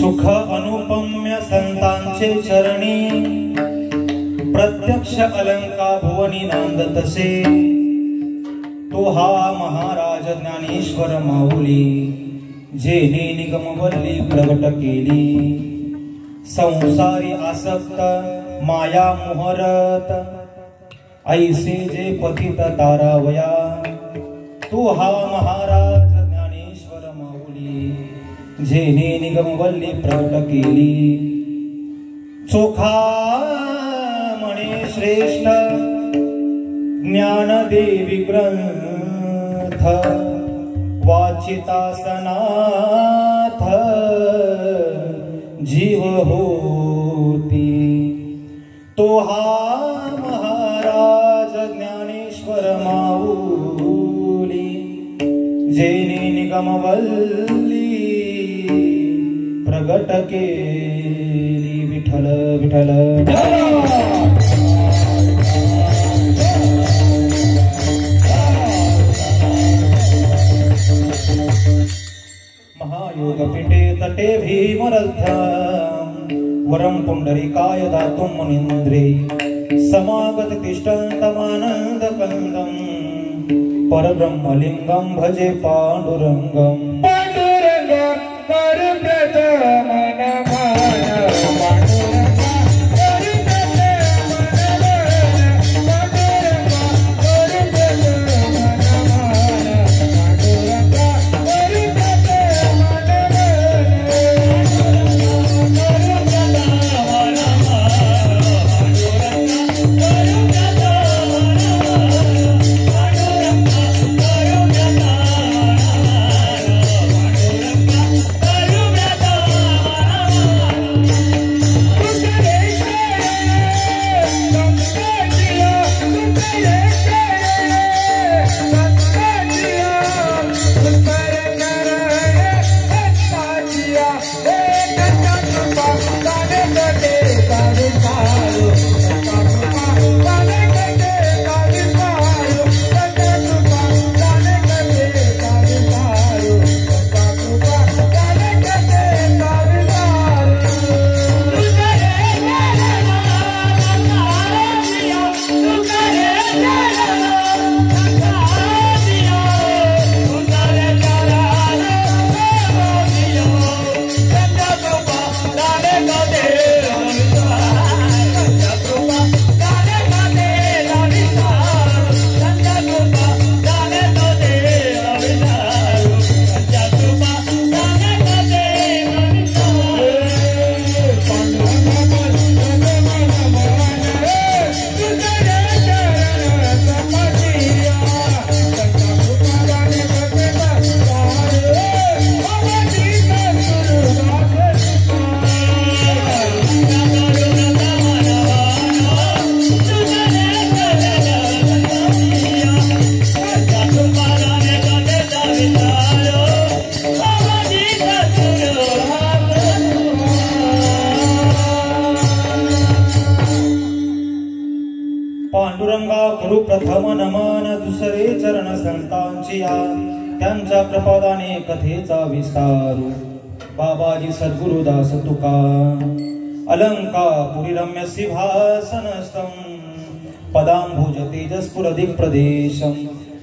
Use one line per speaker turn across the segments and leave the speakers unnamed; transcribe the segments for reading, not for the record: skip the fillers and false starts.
सुख अनुपम्य संतांचे चरणी प्रत्यक्ष अलंका भुवनी नांदतसे तो हा महाराज ज्ञानेश्वर माऊली जेने निगमवल्ली प्रगट केली संसारी आसक्त माया मोहरत ऐसे जे पतित तारावया तो हा महाराज ज्ञानेश्वर माऊली जेने निगमवल्ली प्रगट केली चोखा म्हणे श्रेष्ठ ज्ञानदेवी ग्रंथ वाचिता सनाथ जीव होती तो हा महाराज ज्ञानेश्वर माऊली जेने निगमवल्ली प्रगट केली विठ्ठल विठ्ठल महायोगपीठे तटे भीमरथ्यां वरं पुंडरीकाय दातुं मुनीन्द्रे समागत तिष्ठन्तमानन्दकन्दं परब्रह्मलिङ्गं भजे पाण्डुरङ्गं पांडुरंगा गुरु प्रथम नमन दुसरे चरण संतांची त्यांच्या प्रपादाने कथेचा विस्तारू बाबाजी सद्गुरुदास तुका अलंका पुरी रम्य सिंहासनस्थं पदांभुज तेजस्फुर दिक्प्रदेशं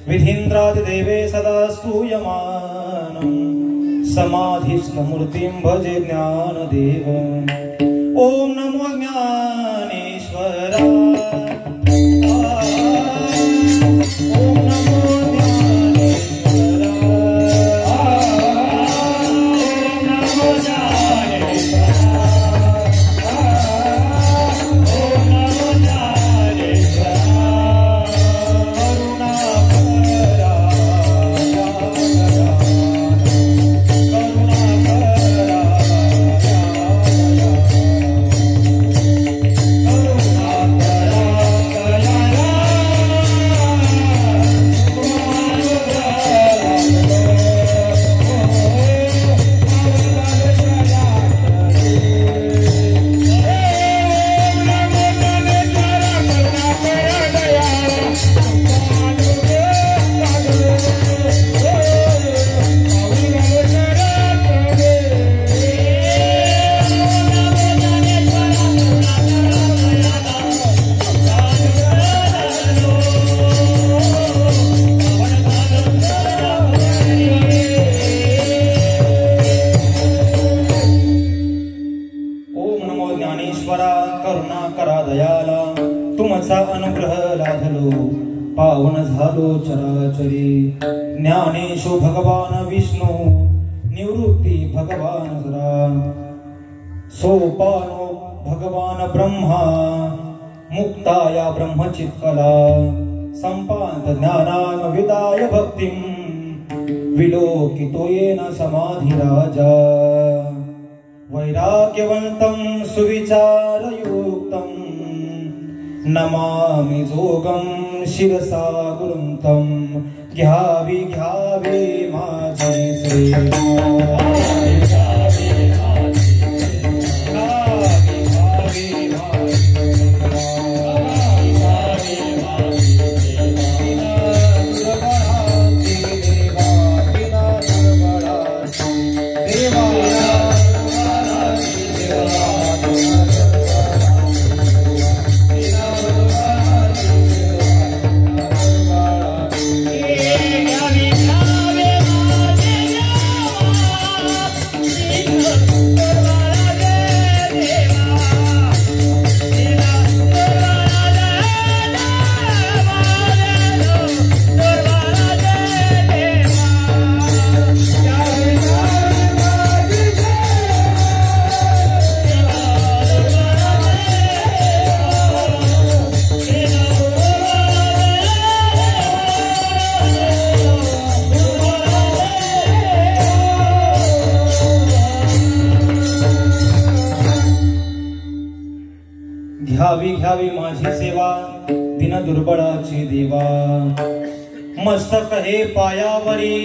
विधीन्द्रादिदेवे सदा स्तूयमानं समाधिस्थ मूर्तिं भजे ज्ञानदेव ओम नमो ज्ञानेश्वराय पावन झालो चराचरी ज्ञानेशो भगवान विष्णू निवृत्ती भगवान जरा सोपानो भगवान ब्रह्मा मुक्ताया ब्रह्मचित्कला संपात ज्ञानान विदाय भक्तिं विलोकितो येन समाधिराजा वैराग्यवन्तं सुविचारयुक्तं नमामि जोगं शिरसा गुरुं तं घ्यावी घ्यावे माझे घ्यावी घ्यावी माझी सेवा दिन दुर्बळाची देवा मस्तक हे पायावरी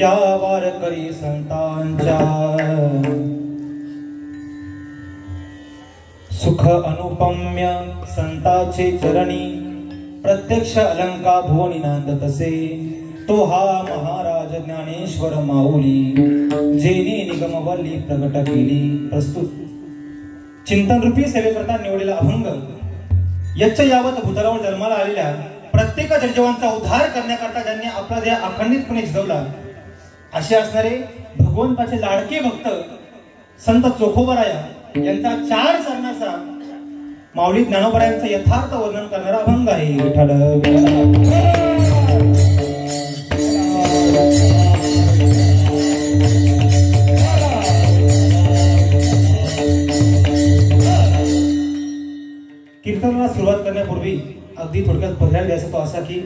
या वारकरी संतांच्या सुख अनुपम्य संताचे चरणी प्रत्यक्ष अलंका भुवनी नांद तसे तो हा महाराज ज्ञानेश्वर माऊली जेने निगमवल्ली प्रगट केली प्रस्तुत चिंतन रूपी सेवेकरता निवडलेला अभंग यच्च यावत भूतलावर जन्माला आलेल्या प्रत्येक जडजीवांचा उद्धार करण्याकरता ज्यांनी आपला देह अखंडितपणे झिजवला असे असणारे भगवंताचे लाडके भक्त संत चोखोबराया यांचा 4 चरणाचा माऊली ज्ञानोबरायांचं यथार्थ वर्णन करणारा अभंग आहे. विठ्ठल कीर्तनाला सुरुवात करण्यापूर्वी अगदी थोडक्यात बघायला द्यायचा तो असा की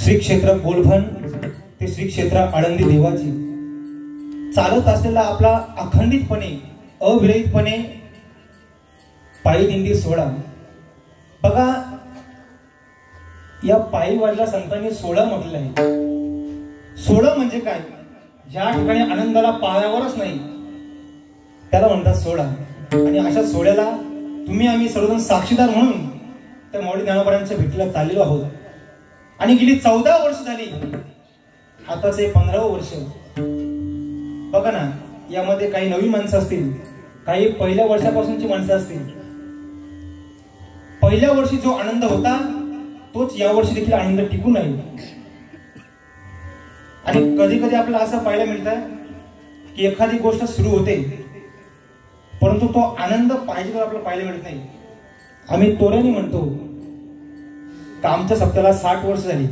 श्री क्षेत्र गोलभन ते श्री क्षेत्र आळंदी देवाची चालत असलेला आपला अखंडितपणे अविरहितपणे पायी दिंडी सोहळा बघा. या पायी वाढला संतांनी सोहळा म्हटलेला आहे. सोहळा म्हणजे काय? ज्या ठिकाणी आनंदाला पायावरच नाही त्याला म्हणतात सोहळा. आणि अशा सोहळ्याला तुम्ही आम्ही सर्वजण साक्षीदार म्हणून त्या माऊली ज्ञानोबरायांच्या भेटीला चाललेलो आहोत. आणि गेली 14 वर्ष झाली, आताच 15वं वर्ष. बघा ना, यामध्ये काही नवीन माणसं असतील, काही पहिल्या वर्षापासूनची माणसं असतील. पहिल्या वर्षी जो आनंद होता तोच या वर्षी देखील आनंद टिकून आहे. आणि कधी कधी आपल्याला असं पाहायला मिळतं की एखादी गोष्ट सुरू होते परंतु तो आनंद पाहिजे तर आपल्याला पाहायला मिळत नाही. आम्ही तोऱ्याने म्हणतो का आमच्या सप्त्याला 60 वर्ष झाली,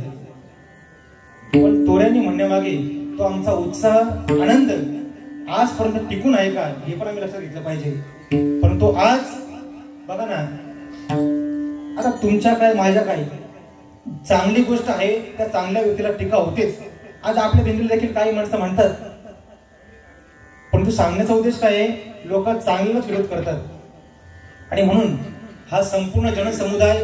पण तोऱ्याने म्हणण्यामागे तो आमचा उत्साह आनंद आजपर्यंत टिकून आहे का हे पण आम्ही लक्षात घेतलं पाहिजे. परंतु आज बघा ना, आता तुमच्या काय माझ्या काय चांगली गोष्ट आहे त्या चांगल्या व्यक्तीला टीका होतेच. आज आपल्या दिंडीला देखील काही माणसं म्हणतात, परंतु सांगण्याचा उद्देश काय आहे? लोक चांगलाच विरोध करतात. आणि म्हणून हा संपूर्ण जनसमुदाय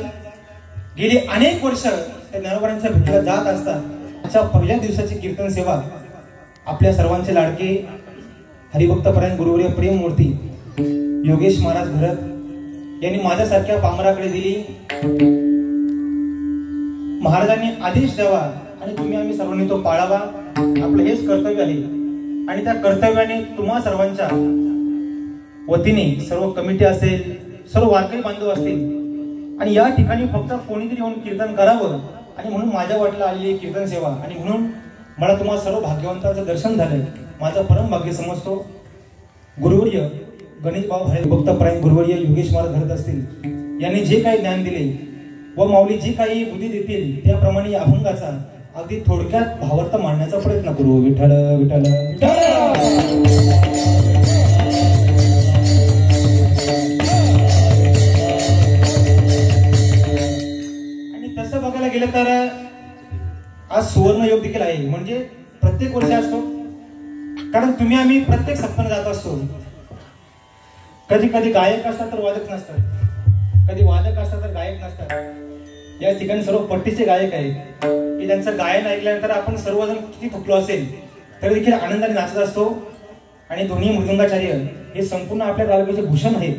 गेली अनेक वर्ष त्या ज्ञानोबरायांच्या भेटीला जात असतात. अशा पहिल्या दिवसाची कीर्तन सेवा आपल्या सर्वांचे लाडके हरिभक्तपरायण गुरुवर्य प्रेममूर्ती योगेश महाराज घरत यांनी माझ्यासारख्या पामराकडे दिली. महाराजांनी आदेश द्यावा आणि तुम्ही आम्ही सर्वांनी तो पाळावा, आपलं हेच कर्तव्य आहे. आणि त्या कर्तव्याने तुम्हा सर्वांच्या वतीने सर्व कमिटी असेल, सर्व वारकरी बांधव असतील आणि या ठिकाणी फक्त कोणीतरी येऊन कीर्तन करावं आणि म्हणून माझ्या वाटला आलेली कीर्तन सेवा. आणि म्हणून मला तुम्हाला सर्व भाग्यवंतांचं दर्शन झालं, माझं परम भाग्य समजतो. गुरुवर्य गणेश भाऊ हरिभक्तपरायण गुरुवर्य योगेश महाराज घरत असतील यांनी जे काही ज्ञान दिले व माऊली जी काही बुद्धी देतील त्याप्रमाणे या अभंगाचा अगदी थोडक्यात भावार्थ मांडण्याचा प्रयत्न करू. विठ्ठल विठ्ठल विठ्ठल. तसं बघायला गेलं तर आज सुवर्ण योग देखील आहे. म्हणजे प्रत्येक वर्षी असतो, कारण तुम्ही आम्ही प्रत्येक सप्ताहात जात असतो. कधी कधी गायक असतात तर वादक नसतात, कधी वादक असतात तर गायक नसतात. या ठिकाणी सर्व पट्टीचे गायक आहेत की त्यांचं गायन ऐकल्यानंतर आपण सर्वजण किती थकलो असेल तरी देखील आनंदाने नाचत असतो. आणि दोन्ही मृदंगाचार्य हे संपूर्ण आपल्या तालुक्याचे भूषण आहेत.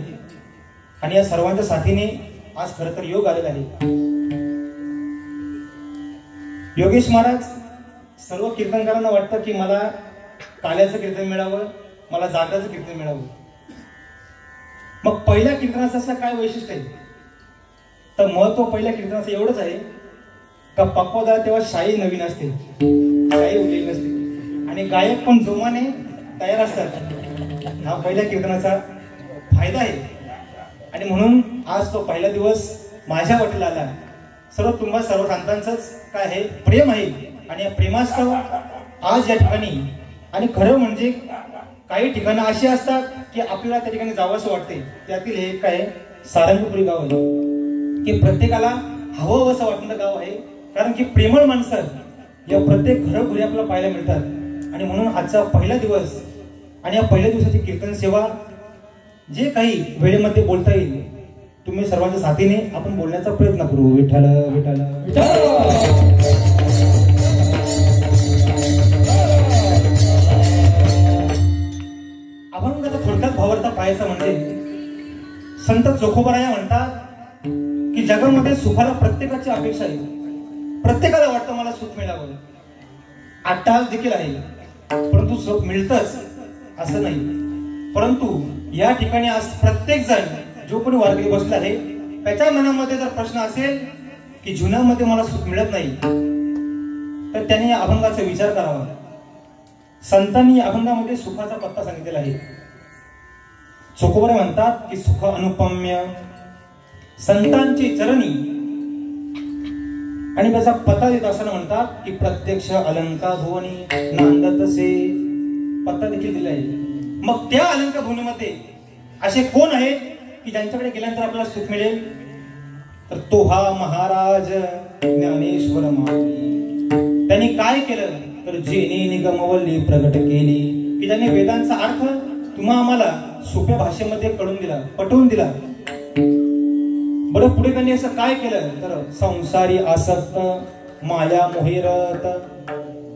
आणि या सर्वांच्या साथीने आज खरं तर योग आलेला आहे. योगेश महाराज सर्व कीर्तनकारांना वाटतं की मला काल्याचं कीर्तन मिळावं, मला जागराचं कीर्तन मिळावं. मग पहिल्या कीर्तनाचं असं काय वैशिष्ट्य आहे, तर महत्व पहिल्या कीर्तनाचं एवढंच आहे का पक्वादा तेव्हा शाही नवीन असते, शाही उरलेली नसते आणि गायक पण जोमाने तयार असतात. हा पहिल्या कीर्तनाचा फायदा आहे. आणि म्हणून आज तो पहिला दिवस माझ्या वाटेला आला. तुम्हा सर्व संतांचंच काय आहे, प्रेम आहे. आणि या प्रेमास्तव आज या ठिकाणी, आणि खरं म्हणजे काही ठिकाणं अशी असतात की आपल्याला त्या ठिकाणी जावंसं वाटते. त्यातील हे काय सारंगपुरी गाव आहे की प्रत्येकाला हवं असं वाटणारं गाव आहे. कारण की प्रेमळ माणसं या प्रत्येक घरोघरी आपल्याला पाहायला मिळतात. आणि म्हणून आजचा पहिला दिवस आणि या पहिल्या दिवसाची कीर्तन सेवा जे काही वेळेमध्ये बोलता येईल तुम्ही सर्वांच्या साथीने आपण बोलण्याचा प्रयत्न करू. विठ्ठल विठ्ठल अभंगाचा थोडक्यात भावार्थ पाहायचा म्हणजे संत चोखोबाराया म्हणतात की जगामध्ये सुखाला प्रत्येकाची अपेक्षा आहे. प्रत्येकाला वाटतं मला सुख मिळावं, अट्टहास देखील आहे, परंतु सुख मिळतच असं नाही. परंतु या ठिकाणी आज प्रत्येक जण जो कोणी वारकरी बसला आहे त्याच्या मनामध्ये जर प्रश्न असेल की जीवनामध्ये मला सुख मिळत नाही, तर त्यांनी या अभंगाचा विचार करावा. संतांनी या अभंगामध्ये सुखाचा पत्ता सांगितलेला आहे. चोखोबारे म्हणतात की सुख अनुपम्य संतांची चरणी, आणि त्याचा पत्ता देत असताना म्हणतात की प्रत्यक्ष अलंका भुवनी नांदतसे, पत्ता देखील दिला आहे. मग त्या अलंका भुवनीमध्ये असे कोण आहेत की ज्यांच्याकडे गेल्यानंतर आपल्याला सुख मिळेल, तर तो हा महाराज ज्ञानेश्वर माऊली. त्यांनी काय केलं तर जेने निगमवल्ली प्रगट केली, की ज्यांनी वेदांचा अर्थ तुम्हा आम्हाला सोप्या भाषेमध्ये कळून दिला, पटवून दिला. बरं पुढे त्यांनी असं काय केलं तर संसारी आसक्त माया मोहिरत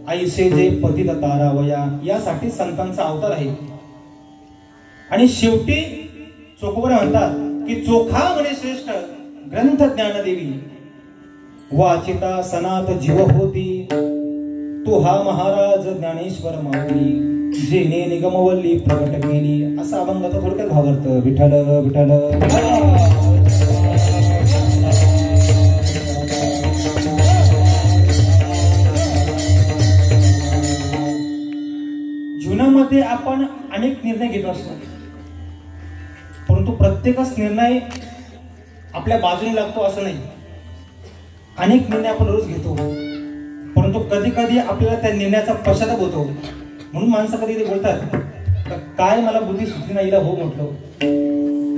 ऐसे जे पतित तारावया, यासाठी संतांचा अवतार आहे. आणि शेवटी चोखोबारे म्हणतात की चोखा म्हणे श्रेष्ठ ग्रंथ ज्ञानदेवी, वाचिता सनात जीव होती, तो हा महाराज ज्ञानेश्वर माऊली, जेने निगमवल्ली प्रगट केली. असा अभंगाचा थोडक्यात भावार्थ. विठ्ठल विठ्ठल. जीवनामध्ये आपण अनेक निर्णय घेत असतो, परंतु प्रत्येकच निर्णय आपल्या बाजूने लागतो असं नाही. अनेक निर्णय आपण रोज घेतो, परंतु कधी कधी आपल्याला त्या निर्णयाचा पश्चाताप होतो. म्हणून माणसं कधी बोलतात काय मला बुद्धी सुचली नाही, हो म्हटलं.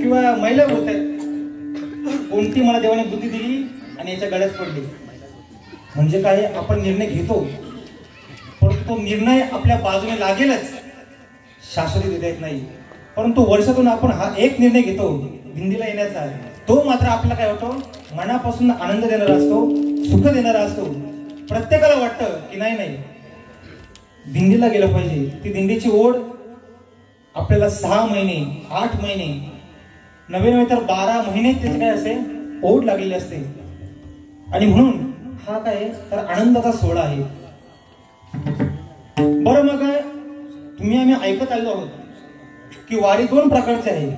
किंवा महिला बोलतात कोणती मला देवाने बुद्धी दिली आणि याच्या गळ्यात पडली. म्हणजे काय, आपण निर्णय घेतो परंतु तो निर्णय आपल्या बाजूने लागेलच, शाश्वती देता येत नाही. परंतु वर्षातून आपण हा एक निर्णय घेतो दिंडीला येण्याचा, तो मात्र आपल्याला काय होतो, मनापासून आनंद देणारा असतो, सुख देणारा असतो. प्रत्येकाला वाटतं की नाही नाही दिंडीला गेलं पाहिजे. ती दिंडीची ओढ आपल्याला 6 महिने 8 महिने नवे तर 12 महिने त्याचे काय असे ओढ लागलेली असते. आणि म्हणून हा काय तर आनंदाचा सोहळा आहे. बरं मग तुम्ही आम्ही ऐकत आलो आहोत की वारी 2 प्रकारची आहे.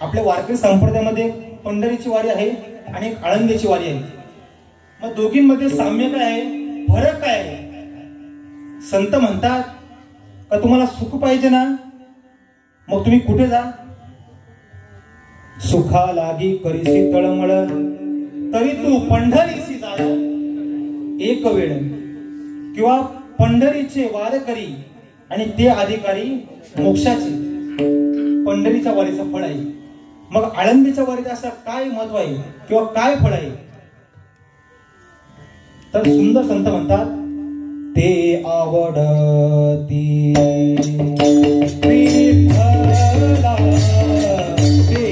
आपल्या वारकरी संप्रदायामध्ये पंढरीची वारी आहे आणि एक आळंदीची वारी आहे. मग दोघींमध्ये साम्य काय आहे, फरक काय आहे? संत म्हणतात का तुम्हाला सुख पाहिजे ना, मग तुम्ही कुठे जा, सुखा लागी करीसी तळमळ तरी तू पंढरीसी जाय एक वेळ, किंवा पंढरीचे वारकरी आणि ते अधिकारी मोक्षाचे, पंढरीच्या वारीचं फळ आहे. मग आळंदीच्या वारीचं असं काय महत्व आहे किंवा काय फळ आहे? तर सुंदर संत म्हणतात, ते आवडती विठ्ठला, ते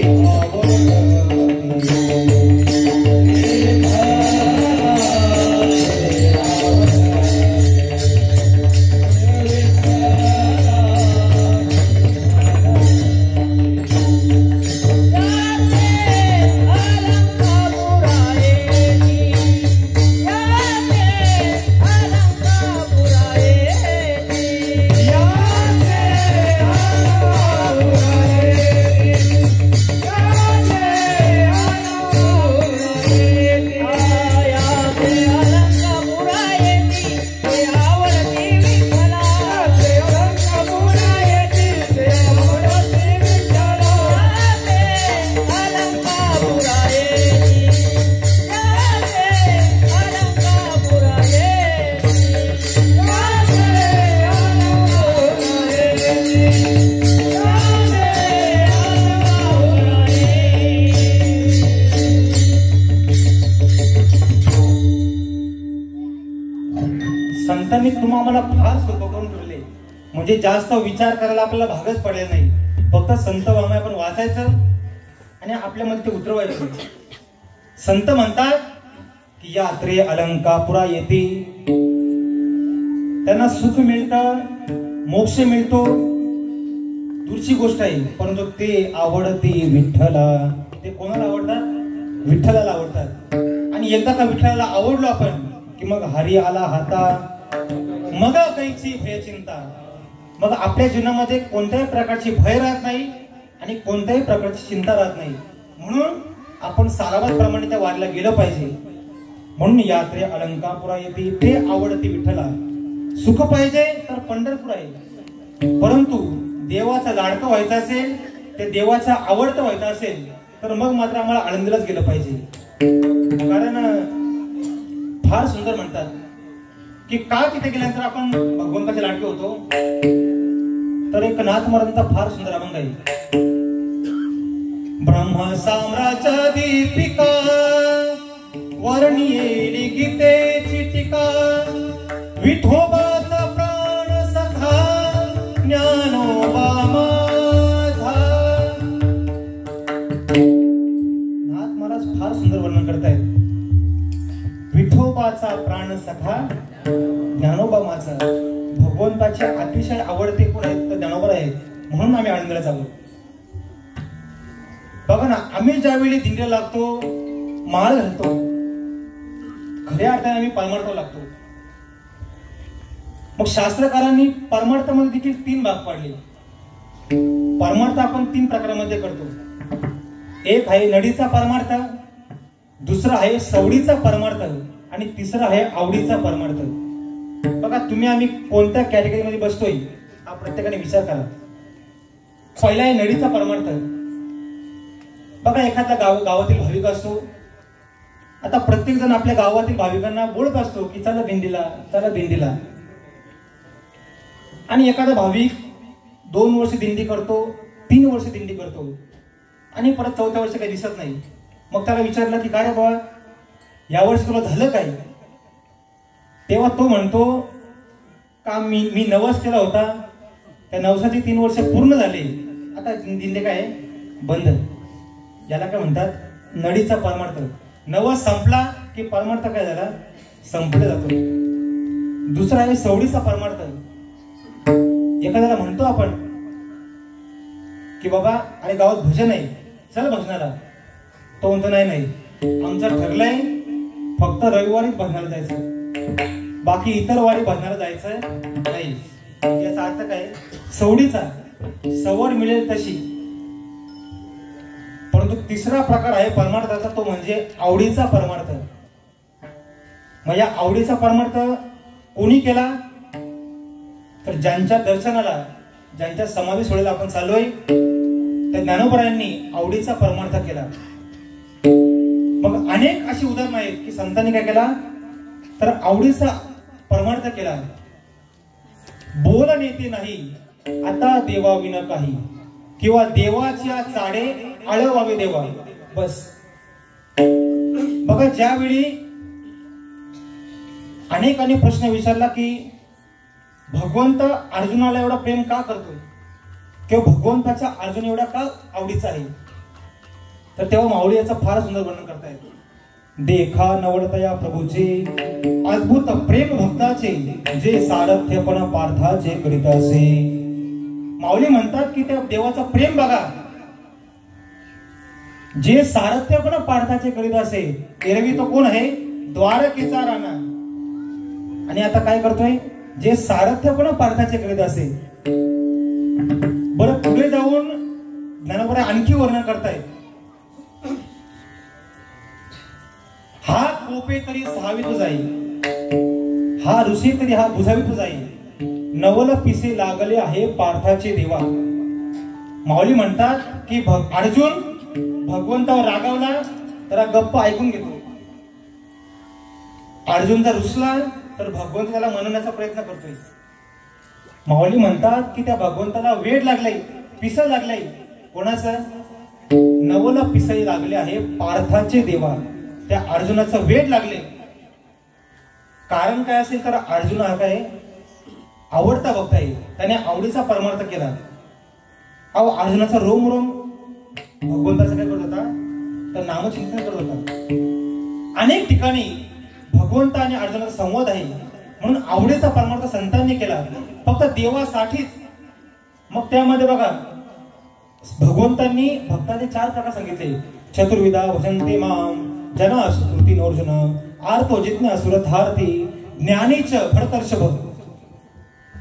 संतांनी तुम्हाला फार सोपं करून ठेवले, म्हणजे जास्त विचार करायला आपल्याला भागच पडले नाही. फक्त संत वाङ्मय आपण वाचायचं आणि आपल्यामध्ये ते उतरवायचं. संत म्हणतात की यात्रे अलंकापुरा येते, त्यांना सुख मिळतं, मोक्ष मिळतो, दूरची गोष्ट आहे, परंतु ते आवडते विठ्ठला. ते कोणाला आवडतात? विठ्ठलाला आवडतात. आणि एकदा का विठ्ठलाला आवडलो आपण की मग हरी आला हाता मग काहीची भय चिंता. मग आपल्या जीवनामध्ये कोणत्याही प्रकारची भय राहत नाही आणि कोणत्याही प्रकारची चिंता राहत नाही. म्हणून आपण सारावत प्रमाणे त्या वारीला गेलं पाहिजे. म्हणून यात्रे अलंकापुरा येते, ते आवडते विठ्ठला. सुख पाहिजे तर पंढरपूर आहे, परंतु देवाचा लाडकं व्हायचं असेल, ते देवाचा आवडतं व्हायचं असेल तर मग मात्र आम्हाला आळंदीलाच गेलं पाहिजे. कारण फार सुंदर म्हणतात की का तिथे गेल्यानंतर आपण भगवंताचे लाडके होतो. तर एक नाथ महाराजांचा फार सुंदर अभंग आहे. ब्रह्म साम्राज्य दीपिका वर्णियेली गीतेची टीका, विठोबाचा प्राण सखा ज्ञानोबा माझा. नाथ महाराज फार सुंदर वर्णन करतायत. विठोबाचा प्राण सखा ज्ञानोबा माझा. भगवंताचे अतिशय आवडते कोण आहेत तर ज्ञानोबा आहेत. म्हणून आम्ही आळंदीला चाललो. बघा ना, आम्ही ज्यावेळी दिंडीला लागतो, माळ घालतो, खऱ्या अर्थाने आम्ही परमार्थ लागतो. मग शास्त्रकारांनी परमार्थामध्ये देखील 3 भाग पाडले. परमार्थ आपण 3 प्रकारामध्ये करतो. एक आहे नडीचा परमार्थ, दुसरा आहे सवडीचा परमार्थ आणि तिसरा आहे आवडीचा परमार्थ. बघा तुम्ही आम्ही कोणत्या कॅटेगरीमध्ये बसतोय हा प्रत्येकाने विचार करा. पहिला आहे नडीचा परमार्थ. बघा एखादा गावातील भाविक असतो. आता प्रत्येक जण आपल्या गावातील भाविकांना बोलत असतो की चला दिंडीला, चला दिंडीला. आणि एखादा भाविक 2 वर्ष दिंडी करतो, 3 वर्ष दिंडी करतो आणि परत 4थ्या वर्षी काही दिसत नाही. मग त्याला विचारलं की काय रे बाबा, यावर्षी तुला झालं काय? तेव्हा तो म्हणतो का मी नवस केला होता, त्या नवसाची 3 वर्ष पूर्ण झाले, आता दिंडे काय बंद. याला काय म्हणतात? नडीचा परमार्थ. नवस संपला की परमार्थ काय झाला? संपला जातो. दुसरा आहे सवडीचा परमार्थ. एखाद्याला म्हणतो आपण की बाबा अरे गावात भजन आहे, चल भजनाला. तो म्हणतो नाही, आमचं ठरलंय फक्त रविवारीच भजनाला जायचं, बाकी इतर वारी भजनाला जायचं नाही. याचा अर्थ काय? सवडीचा, सवड मिळेल तशी. परंतु तिसरा प्रकार आहे परमार्थाचा, तो म्हणजे आवडीचा परमार्थ. मग या आवडीचा परमार्थ कोणी केला? तर ज्यांच्या दर्शनाला, ज्यांच्या समाधी सोहळ्याला आपण चाललोय त्या ज्ञानोबरायांनी आवडीचा परमार्थ केला. मग अनेक अशी उदाहरणं आहेत की संतांनी काय केला तर आवडीचा परमार्थ केला. बोल नेते नाही आता देवाविना काही, किंवा देवाच्या चाडे आळवावे देवा. बस बघा, ज्यावेळी अनेकांनी प्रश्न विचारला की भगवंत अर्जुनाला एवढा प्रेम का करतोय, किंवा भगवंताचा अर्जुन एवढा का आवडीचा आहे, तर तेव्हा माऊली याचं फार सुंदर वर्णन करतायत. देखा नवलतया प्रभूचे अद्भुत प्रेम भक्ताचे, जे सारथ्यपण पार्थाचे करीत असे. माऊली म्हणतात की त्या देवाचा प्रेम बघा, जे सारथ्यपण पार्थाचे करीत असे. एरवी तो कोण आहे, द्वारकेचा राणा, आणि आता काय करतोय, जे सारथ्यपण पार्थाचे करीत असे. बरं, पुढे जाऊन ज्ञानोबा आणखी वर्णन करतायत. हा कोपे तरी सहावीत जाई, हा ऋषी तरी हा बुजावीत जाई, नवल पिसे लागले आहे पार्थाचे देवा. माऊली म्हणतात की अर्जुन भगवंतावर रागावला तर गप्प ऐकून घेतो. अर्जुन जर रुसला तर भगवंत त्याला मनवण्याचा प्रयत्न करतोय. माऊली म्हणतात की त्या भगवंताला वेड लागलाय, पिसळ लागलाय. कोणाचं, नवल पिसळी लागले आहे पार्थाचे देवा. त्या अर्जुनाचं वेड लागले. कारण काय असेल तर अर्जुन हा काय आवडता भक्त आहे, त्याने आवडीचा परमार्थ केला. अहो, अर्जुनाचा रोम रोम भगवंताचं काय करत होता तर नामचिंतन करत होता. अनेक ठिकाणी भगवंत आणि अर्जुनाचा संवाद आहे, म्हणून आवडीचा परमार्थ संतांनी केला फक्त देवासाठीच. मग त्यामध्ये बघा, भगवंतांनी भक्ताचे 4 प्रकार सांगितले. चतुर्विधा भजन्ते माम जना सुकृती अर्जुन, आर्तो जिज्ञ असुरथार्थी, ज्ञानीच भरतर्षभ.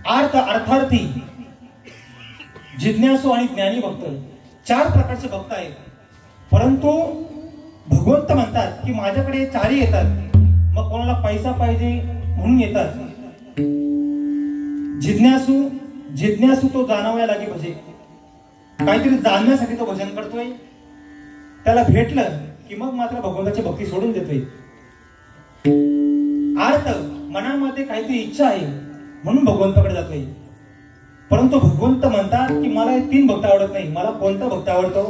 आर्त अर्थार्थी, जिज्ञासू आणि ज्ञानी भक्त, 4 प्रकारचे भक्त आहेत. परंतु भगवंत म्हणतात की माझ्याकडे 4ही येतात. मग कोणाला पैसा पाहिजे म्हणून येतात. जिज्ञासू तो जाणाव्या लागे भजे, काहीतरी जाणण्यासाठी तो भजन करतोय. त्याला भेटलं की मग मात्र भगवंताची भक्ती सोडून देतोय. आर्त, मनामध्ये काहीतरी इच्छा आहे म्हणून भगवंताकडे जातोय. परंतु भगवंत म्हणतात की मला हे 3 भक्त आवडत नाही. मला कोणता भक्त आवडतो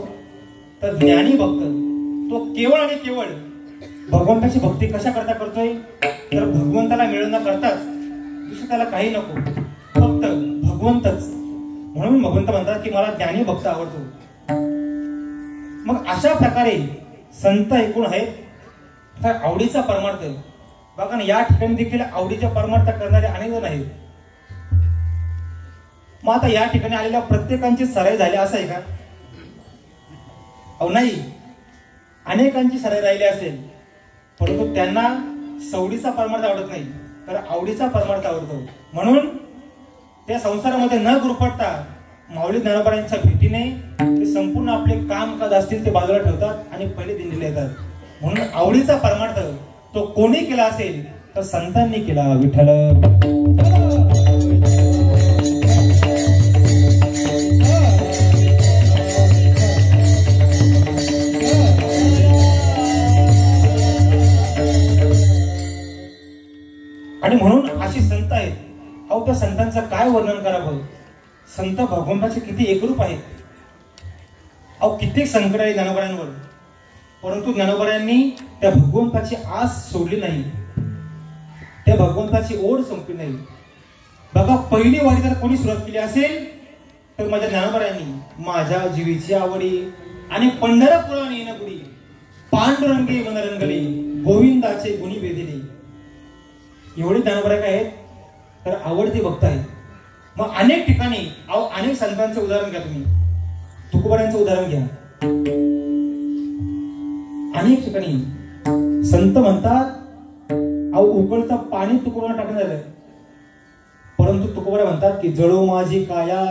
तर ज्ञानी भक्त. तो केवळ आणि केवळ भगवंताची भक्ती कशा करता करतोय तर भगवंताला मिळवणं करताच, दुसरं त्याला काही नको, फक्त भगवंतच. म्हणून भगवंत म्हणतात की मला ज्ञानी भक्त आवडतो. मग अशा प्रकारे संत एकूण आहेत तर आवडीचा परमार्थ. बघा ना, या ठिकाणी देखील आवडीचा परमार्थ करणारे अनेक जण आहेत. मग आता या ठिकाणी आलेल्या प्रत्येकांची सराई झाली असं आहे का? अहो नाही, अनेकांची सराई राहिली असेल, परंतु त्यांना सवडीचा परमार्थ आवडत नाही तर आवडीचा परमार्थ आवडतो. म्हणून त्या संसारामध्ये न गुरफटता माऊली ज्ञानोबरांच्या भेटीने ते संपूर्ण आपले काम काज असतील ते बाजूला ठेवतात आणि पहिले दिंडीला येतात. म्हणून आवडीचा परमार्थ तो कोणी केला असेल तर संतांनी केला. विठ्ठल आणि म्हणून अशी संत आहेत. अहो, त्या संतांचं काय वर्णन करावं. संत भगवंताचे किती एकरूप आहेत. अहो, कित्येक संकट आहे ज्ञानोबरांवर, परंतु ज्ञानोबरांनी त्या भगवंताची आस सोडली नाही, त्या भगवंताची ओढ संपली नाही. बघा, पहिली वारी जर कोणी सुरुवात केली असेल तर माझ्या ज्ञानोबरांनी, माझ्या जीवीची आवडी आणि पंढरपुराने येणपुडी, पांडुरंगे मनरंगले, गोविंदाचे गुणी वेधिले. एवढे ज्ञानोबरा काय आहेत तर आवडते भक्त आहेत. मग अनेक ठिकाणी अनेक संतांचे उदाहरण घ्या. तुम्ही तुकोबारांचं उदाहरण घ्या. अनेक ठिकाणी संत म्हणतात उकळतं पाणी तुकोबारा टाकून झालं, परंतु तुकोबारा म्हणतात की जळो माझी काया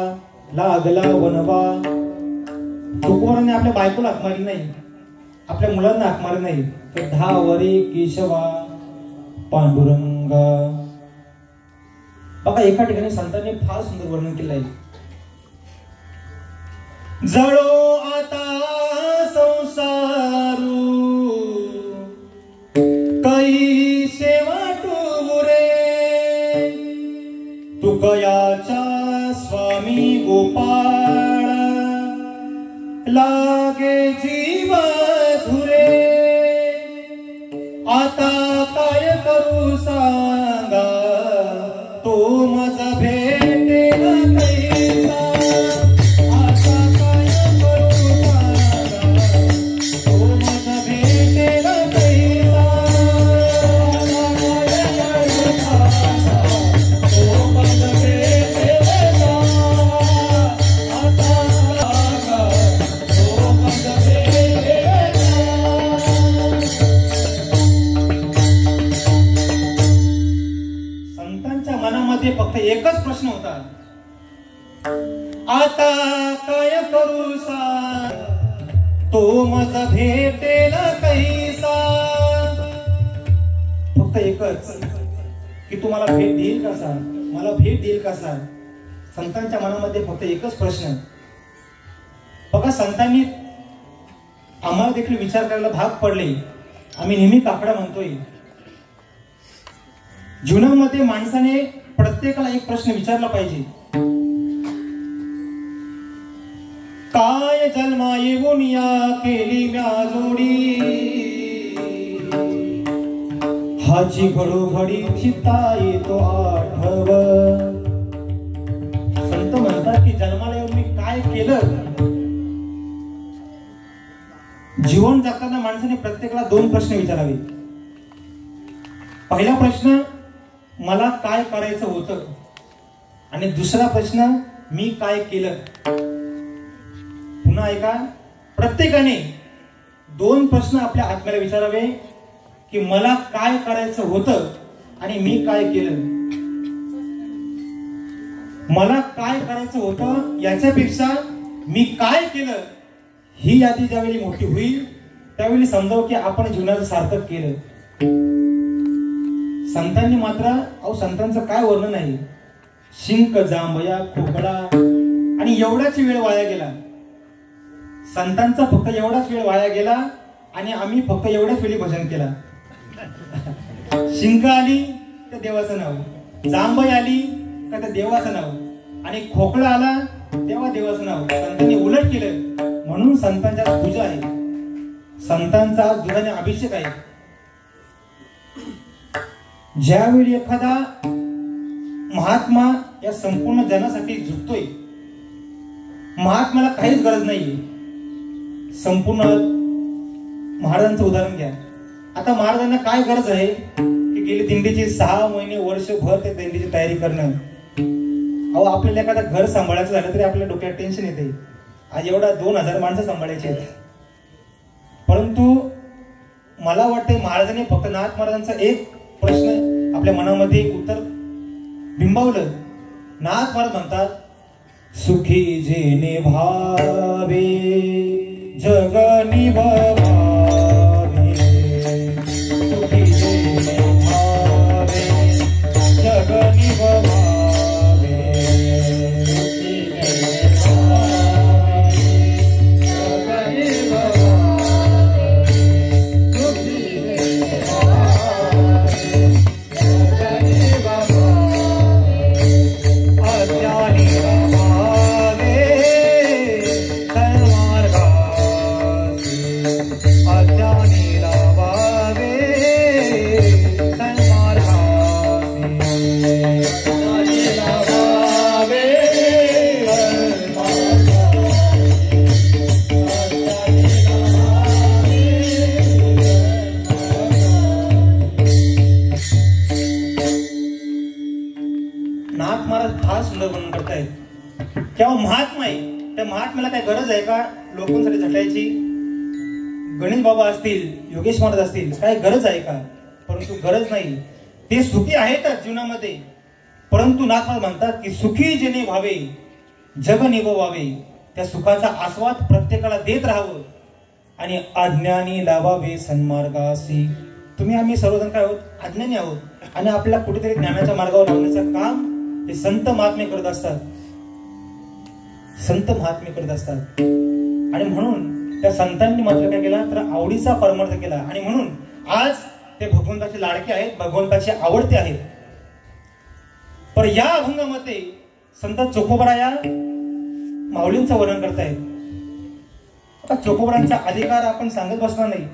लागला वनवा. तुकोबारांनी आपल्या बायकोला हाक मारली नाही, आपल्या मुलांना हाक मारली नाही, तर धावरे केशवा पांडुरंगा. बघा, एका ठिकाणी संतांनी फार सुंदर वर्णन केलं आहे. जळो स्वामी गोपाळ लागे जीव धुरे आता काय करू सांगा तो माझा भेटेल कैसा आता काय करू सांगा तो माझा भेटेल कैसा तो माझा भेटेल आता तो माझा भेटेल मनामध्ये फक्त एकच प्रश्न होता, आता काय करू सांग तो माझा भेटेल कैसा. फक्त एकच की तू मला भेट देईल का सांग, मला भेट देईल का सांग. संतांच्या मनामध्ये फक्त एकच प्रश्न. बघा संतांनी आम्हाला देखील विचार करायला भाग पडले. आम्ही नेहमी काकडा म्हणतोय. जीवनामध्ये माणसाने प्रत्येकाला एक प्रश्न विचारला पाहिजे, काय जन्मा येऊन या केली म्या जोडी हाची घडोघडी चित्ता येतो आठव. संत म्हणतात की जन्माला येऊन मी काय केलं. जीवन जगताना माणसाने प्रत्येकाला दोन प्रश्न विचारावे. पहिला प्रश्न मला काय करायचं होतं आणि दुसरा प्रश्न मी काय केलं. पुन्हा ऐका, प्रत्येकाने दोन प्रश्न आपल्या आत्म्याला विचारावे की मला काय करायचं होतं आणि मी काय केलं. मला काय करायचं होतं याच्यापेक्षा मी काय केलं ही यादी ज्यावेळी मोठी होईल त्यावेळी समजावं की आपण जीवनाचं सार्थक केलं. संतांनी मात्र संतांचं काय वर्णन आहे. शिंक जांभया खोकला आणि एवढाच वेळ वाया गेला. संतांचा फक्त एवढाच वेळ वाया गेला आणि आम्ही फक्त एवढ्याच वेळी भजन केला. शिंक आली तर देवाचं नाव, जांभई आली का तर देवाचं नाव आणि खोकला आला तेव्हा देवाचं नाव. संतांनी उलट केलं. म्हणून संतांच्या पूजा आहे, संतांचा दुधाने अभिषेक आहे. ज्यावेळी एखादा महात्मा या संपूर्ण जनासाठी झुकतोय, महात्म्याला काहीच गरज नाहीये. संपूर्ण महाराजांचं उदाहरण घ्या. आता महाराजांना काय गरज आहे की गेली दिंडीची 6 महिने वर्षभर ते दिंडीची तयारी करणं. अहो आपल्याला एखादं घर सांभाळायचं झालं तरी आपल्या डोक्यात टेन्शन येते. आज एवढा 2000 माणसं सांभाळायची आहेत. परंतु मला वाटतंय महाराजांनी फक्त नाथ महाराजांचा एक प्रश्न आपल्या मनामध्ये उत्तर बिंबवलं. नाथ महाराज म्हणतात, सुखी जेने भावे जग निभवावे, सुखी जेने भावे जग निभवावे, महात्मा आहे. त्या महात्म्याला काय गरज आहे का लोकांसाठी झटायची. गणेश बाबा असतील, योगेश महाराज असतील, काय गरज आहे का. परंतु गरज नाही. ते सुखी आहेतच जीवनामध्ये. परंतु नाथ महाराज म्हणतात की सुखी जेणे व्हावे जग निभवावे. त्या सुखाचा आस्वाद प्रत्येकाला देत राहावं आणि अज्ञानी लावावे सन्मार्गासी. तुम्ही आम्ही सर्वजण काय आहोत, अज्ञानी आहोत आणि आपल्याला कुठेतरी ज्ञानाच्या मार्गावर लावण्याचं काम हे संत महात्मे करत असतात. संत महात्मे करत असतात. आणि म्हणून त्या संतांनी मात्र काय केला तर आवडीचा परमार्थ केला. आणि म्हणून आज ते भगवंताचे लाडके आहेत, भगवंताचे आवडते आहेत. पर या अभंगामध्ये संत चोखोबरा या माऊलींचं वर्णन करतायत. आता चोखोबरांचा अधिकार आपण सांगत बसणार नाही,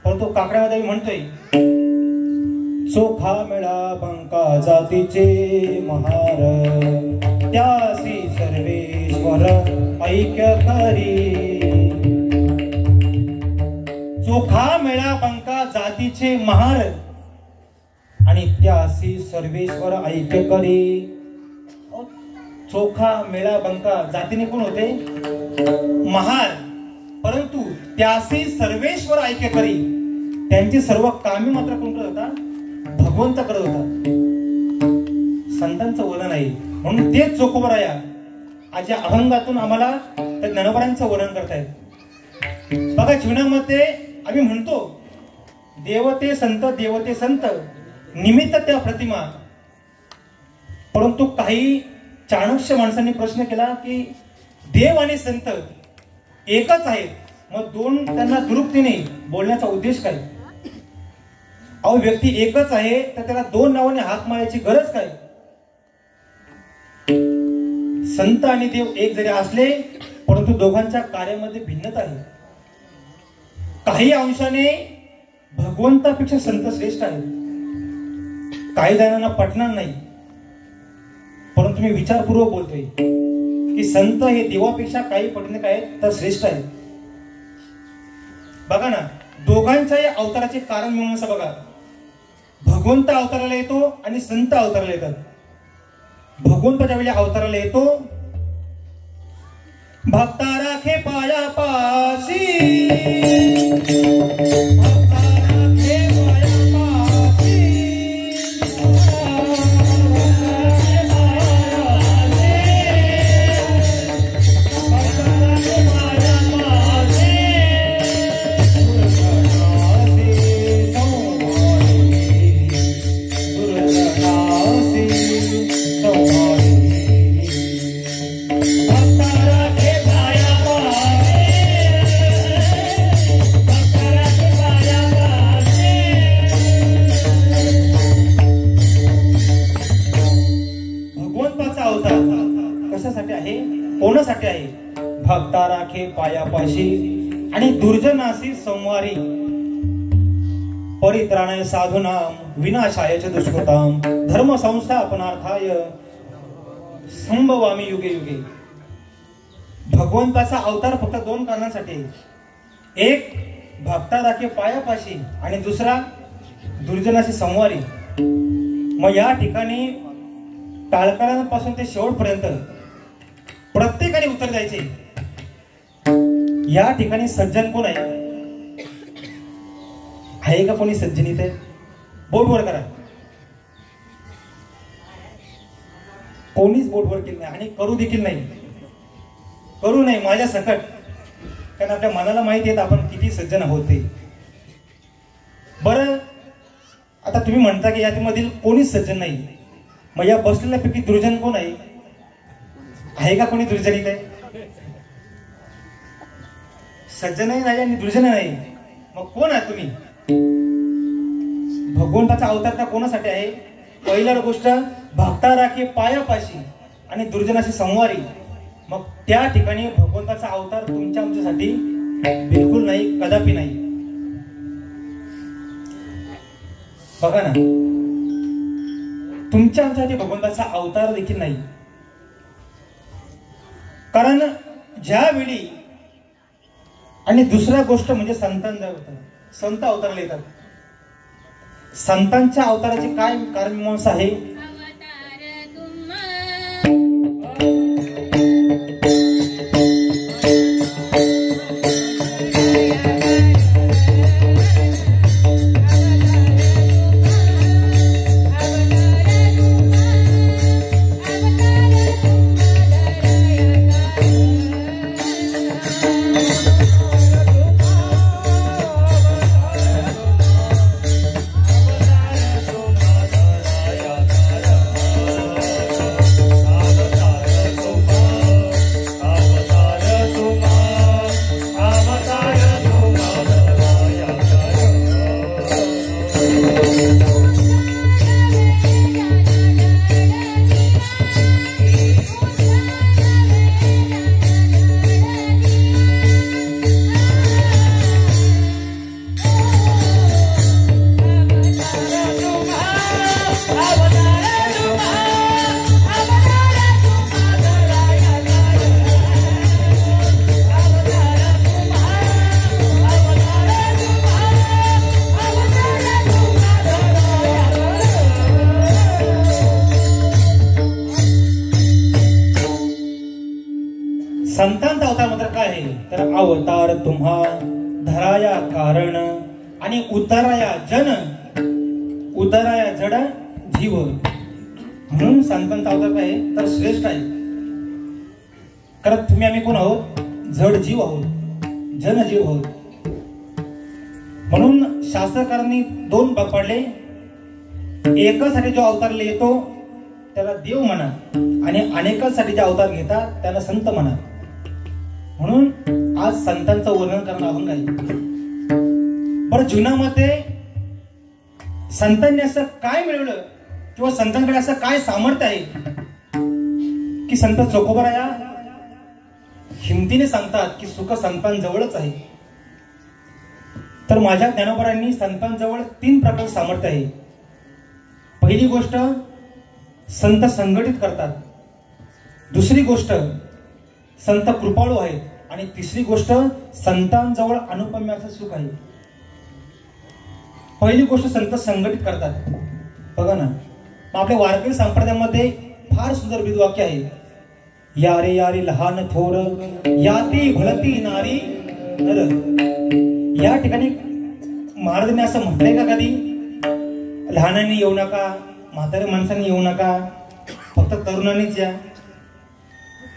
परंतु काकड्यामध्ये म्हणतोय, चोखा मेळा बंका जातीचे महार, त्यासी सर्वेश्वर ऐक्य करी. चोखा मेळा बंका जातीचे महार आणि त्यासी सर्वेश्वर ऐक्य करी. चोखा मेळा बंका जातीने कोण होते? महार. परंतु त्यासी सर्वेश्वर ऐक्य करी. त्यांची सर्व कामे मात्र कोण करत होता? भगवंत करत होता. संतांचं वर्णन आहे, म्हणून तेच चोखोबराया आज या अभंगातून आम्हाला त्या ज्ञानोबरांचं वर्णन करतायत. बघा, जीवनामध्ये आम्ही म्हणतो देवते संत, देवते संत, निमित्त त्या प्रतिमा. परंतु काही चाणक्य माणसांनी प्रश्न केला की देव आणि संत एकच आहेत, मग दोन त्यांना दुरुक्ती नाही बोलण्याचा उद्देश काय? अहो, व्यक्ती एकच आहे तर त्याला दोन नावाने हाक मारायची गरज काय? संत आणि देव एक जरी असले परंतु दोघांच्या कार्यामध्ये भिन्नता आहे. काही अंशाने भगवंतापेक्षा संत श्रेष्ठ आहेत. काही जणांना पटणार नाही, परंतु मी विचारपूर्वक बोलतोय की संत हे देवापेक्षा काही पटीने काय तर श्रेष्ठ आहेत. बघा ना, दोघांच्या या अवताराचे कारण मिळून असं बघा, भगवंत अवताराला येतो आणि संत अवताराला येतात. भगवंत ज्यावेळी अवताराला येतो, भक्ता राखे पाया पाशी, कोणासाठी आहे? भक्ता राखे पायापाशी आणि दुर्जनासी संवारी, परित्राणाय साधूनाम विनाशाय च दुष्कृताम, धर्म संस्थापनार्थाय संभवामी युगे युगे. भगवंताचा अवतार फक्त दोन कारणांसाठी आहे. एक भक्ता राखे पायापाशी आणि दुसरा दुर्जनाशी संवारी. मग या ठिकाणी टाळकरांपासून ते शेवटपर्यंत प्रत्येकाने उत्तर द्यायचे. या ठिकाणी सज्जन कोण आहे? आहे का कोणी सज्जन इथे? बोट वर करा. कोणीच बोट वर केलं नाही आणि करू देखील नाही. करू नाही माझ्या सकट, कारण आपल्या मनाला माहिती आहे आपण किती सज्जन आहोत ते. बरं, आता तुम्ही म्हणता की यामधील कोणीच सज्जन नाही, मग या बसलेल्यापैकी दुर्जन कोण आहे? आहे का कोणी दुर्जन इथे? सज्जनही नाही आणि दुर्जन नाही, मग कोण आहे तुम्ही? भगवंताचा अवतार का कोणासाठी आहे? पहिला गोष्ट भक्ता राखे पायापाशी आणि दुर्जनाशी संवारी. मग त्या ठिकाणी भगवंताचा अवतार तुमच्या आमच्यासाठी बिलकुल नाही, कदापि नाही. बघा ना, तुमच्या आमच्यासाठी भगवंताचा अवतार देखील नाही. कारण ज्यावेळी, आणि दुसरा गोष्ट म्हणजे संतांचा अवतार, संत अवताराला येतात. संतांच्या अवताराचे काय कारण मीमांसा आहे? संतांचा अवतार मात्र काय आहे तर अवतार तुम्हा धराया कारण आणि उतराया जन उतराया जड जीव. म्हणून संतांचा अवतार काय आहे तर श्रेष्ठ आहे. कारण तुम्ही आम्ही कोण आहोत जड जीव आहोत, जनजीव आहोत. म्हणून शास्त्रकारांनी दोन भाग पाडले. एकासाठी जो अवतारला येतो त्याला देव म्हणा आणि अनेकांसाठी जे अवतार घेतात त्यांना संत म्हणा. म्हणून आज संतांचं वर्णन करणं अभंग आहे. बरं, जीवनामध्ये संतांनी असं काय मिळवलं किंवा संतांकडे असं काय सामर्थ्य आहे की संत चोखोबाराया हिमतीने सांगतात की सुख संतांजवळच आहे. तर माझ्या ज्ञानोबारांनी संतांजवळ 3 प्रकारचे सामर्थ्य आहे. पहिली गोष्ट संत संघटित करतात, दुसरी गोष्ट संत कृपाळू आहेत आणि तिसरी गोष्ट संतांजवळ अनुपम्याचं सुख आहे. पहिली गोष्ट संत संघटित करतात. बघा ना, आपल्या वारकरी संप्रदायामध्ये फार सुंदर विधवाक्य आहे. यारे यारे लहान थोर याती भलती नारी नर. या ठिकाणी महाराजांनी असं म्हटलंय का कधी लहानांनी येऊ नका, म्हाताऱ्या माणसांनी येऊ नका, फक्त तरुणांनीच या,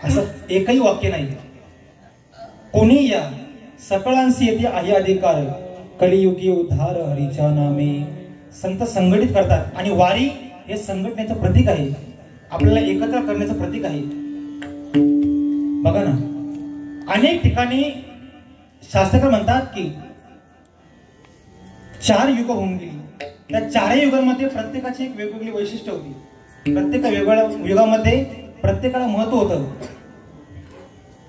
असं एकही वाक्य नाही. कोणी या, सकळांशी येते आहे अधिकार, कलियुगी उद्धार हरीच्या नामे. संत संघटित करतात आणि वारी हे संघटनेचं प्रतीक आहे, आपल्याला एकत्र करण्याचं प्रतीक आहे. बघा ना, अनेक ठिकाणी शास्त्रकार म्हणतात की 4 युग होऊन गेली. त्या 4ही युगांमध्ये प्रत्येकाची एक वेगवेगळी वैशिष्ट्य होती. प्रत्येक वेगवेगळ्या युगामध्ये प्रत्येकाला महत्व होतं.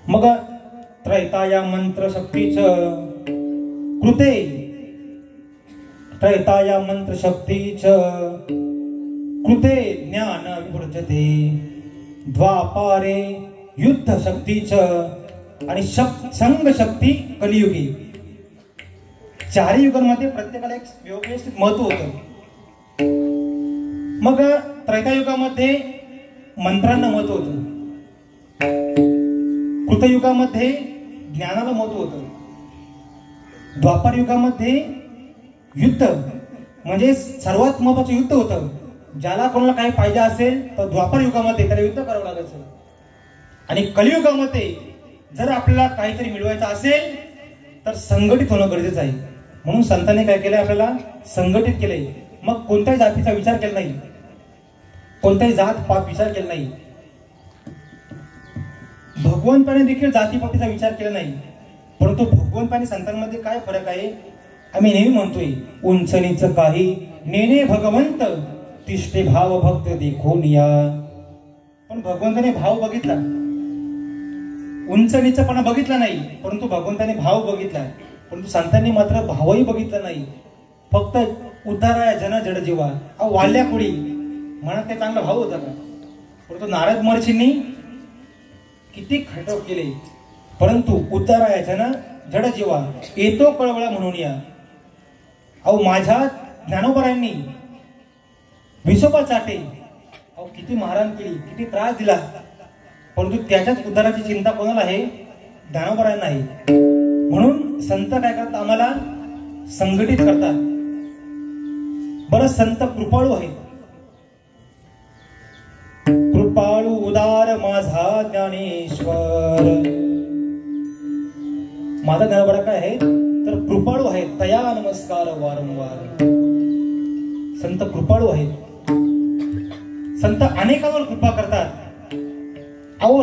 मग त्रैताया मंत्र शक्तीच कृते, त्रैताया मंत्र शक्तीच कृते ज्ञान विवर्जते, द्वापारे युद्ध शक्तीच आणि संघ शक्ती कलियुगी. 4ही युगांमध्ये प्रत्येकाला एक व्यवस्थित महत्व होतं. मग त्रैतायुगामध्ये मंत्रांना महत्व होतं, कृतयुगामध्ये ज्ञानाला महत्व होतं, द्वापार युगामध्ये युद्ध म्हणजे सर्वात महत्वाचं युद्ध होतं. ज्याला कोणाला काही पाहिजे असेल तर द्वापार युगामध्ये त्याला युद्ध करावं लागायचं. आणि कलियुगामध्ये जर आपल्याला काहीतरी मिळवायचं असेल तर संघटित होणं गरजेचं आहे. म्हणून संतांनी काय केलंय, आपल्याला संघटित केलंय. मग कोणत्याही जातीचा विचार केला नाही, कोणत्याही जात पात विचार केला नाही. भगवंताने देखील जातीपातीचा विचार केला नाही. परंतु भगवंताने संतांमध्ये काय फरक आहे, आम्ही नेहमी म्हणतोय उंच नीच काही नेने भगवंत तिष्ठे भाव भक्त देखून या. पण भगवंताने भाव बघितला, उंच नीचपणा बघितला नाही, परंतु भगवंताने भाव बघितला. परंतु संतांनी मात्र भावही बघितला नाही, फक्त उद्धाराया जन जड जीवा. वाल्या कुडी म्हणत ते चांगला भाव होता का. परंतु नारद महर्षींनी किती खटक केले, परंतु उद्धाराया जन जड जीवा येतो कळवळा म्हणून या. माझ्या ज्ञानोबरांनी विसोबा चाटे किती मारहाण केली, किती त्रास दिला, परंतु त्याच्याच उद्धाराची चिंता कोणाला आहे, ज्ञानोबरांना आहे. म्हणून संत काय करतात, आम्हाला संघटित करतात. बरं, संत कृपाळू आहेत. कृपाळू उदार माझा ज्ञानेश्वर. माझा ज्ञानोबरा काय आहे तर कृपाळू आहेत, तया नमस्कार वारंवार. संत कृपाळू आहेत. संत अनेकांवर कृपा करतात.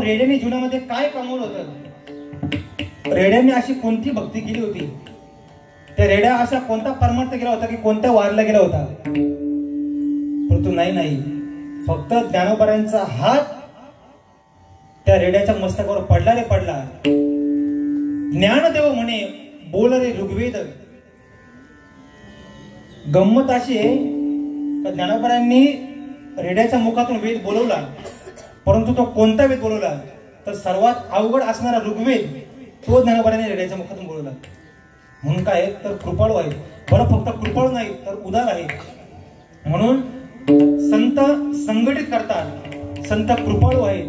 रेड्याने जीवनामध्ये काय कमवलं होतं, रेड्याने अशी कोणती भक्ती केली होती, त्या रेड्या अशा कोणता परमार्थ गेला होता की कोणत्या वारला गेला होता. परंतु नाही, फक्त ज्ञानोबरांचा हात त्या रेड्याच्या मस्तकावर पडला रे पडला. ज्ञानदेव म्हणे बोल रे ऋग्वेद. गंमत अशी आहे तर ज्ञानोबरांनी रेड्याच्या मुखातून वेद बोलवला, परंतु तो कोणता वेद बोलवला तर सर्वात अवघड असणारा ऋग्वेद तो ज्ञानोबरांनी रेड्याच्या मुखातून बोलवला. म्हणून काय तर कृपाळू आहे. बरं, फक्त कृपाळू नाही तर उदार आहे. म्हणून संत संघटित करतात, संत कृपाळू आहेत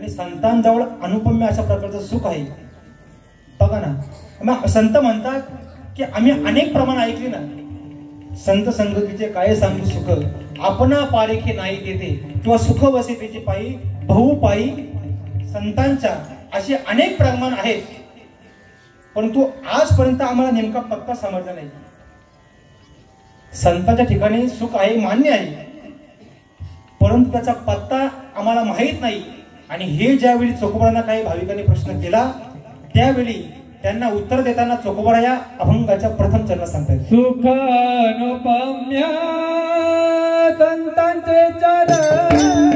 आणि संतांजवळ अनुपम्य अशा प्रकारचं सुख आहे. बघा ना, संत म्हणतात की आम्ही अनेक प्रमाण ऐकले ना, संत संगतीचे काय सांगू सुख, आपणा पारेखे नाही देते, किंवा सुख वसे त्याचे पायी भाऊ पायी. संतांच्या असे अनेक प्रमाण आहेत, परंतु आजपर्यंत आम्हाला नेमका पक्का समजला नाही. संतांच्या ठिकाणी सुख आहे, मान्य आहे, परंतु त्याचा पत्ता आम्हाला माहित नाही. आणि हे ज्यावेळी चोखोबारांना काही भाविकांनी प्रश्न केला, त्यावेळी त्यांना उत्तर देताना चोखोबारा या अभंगाच्या प्रथम चरणात सांगतात.
सुख अनुपम्य संतांचे चरण,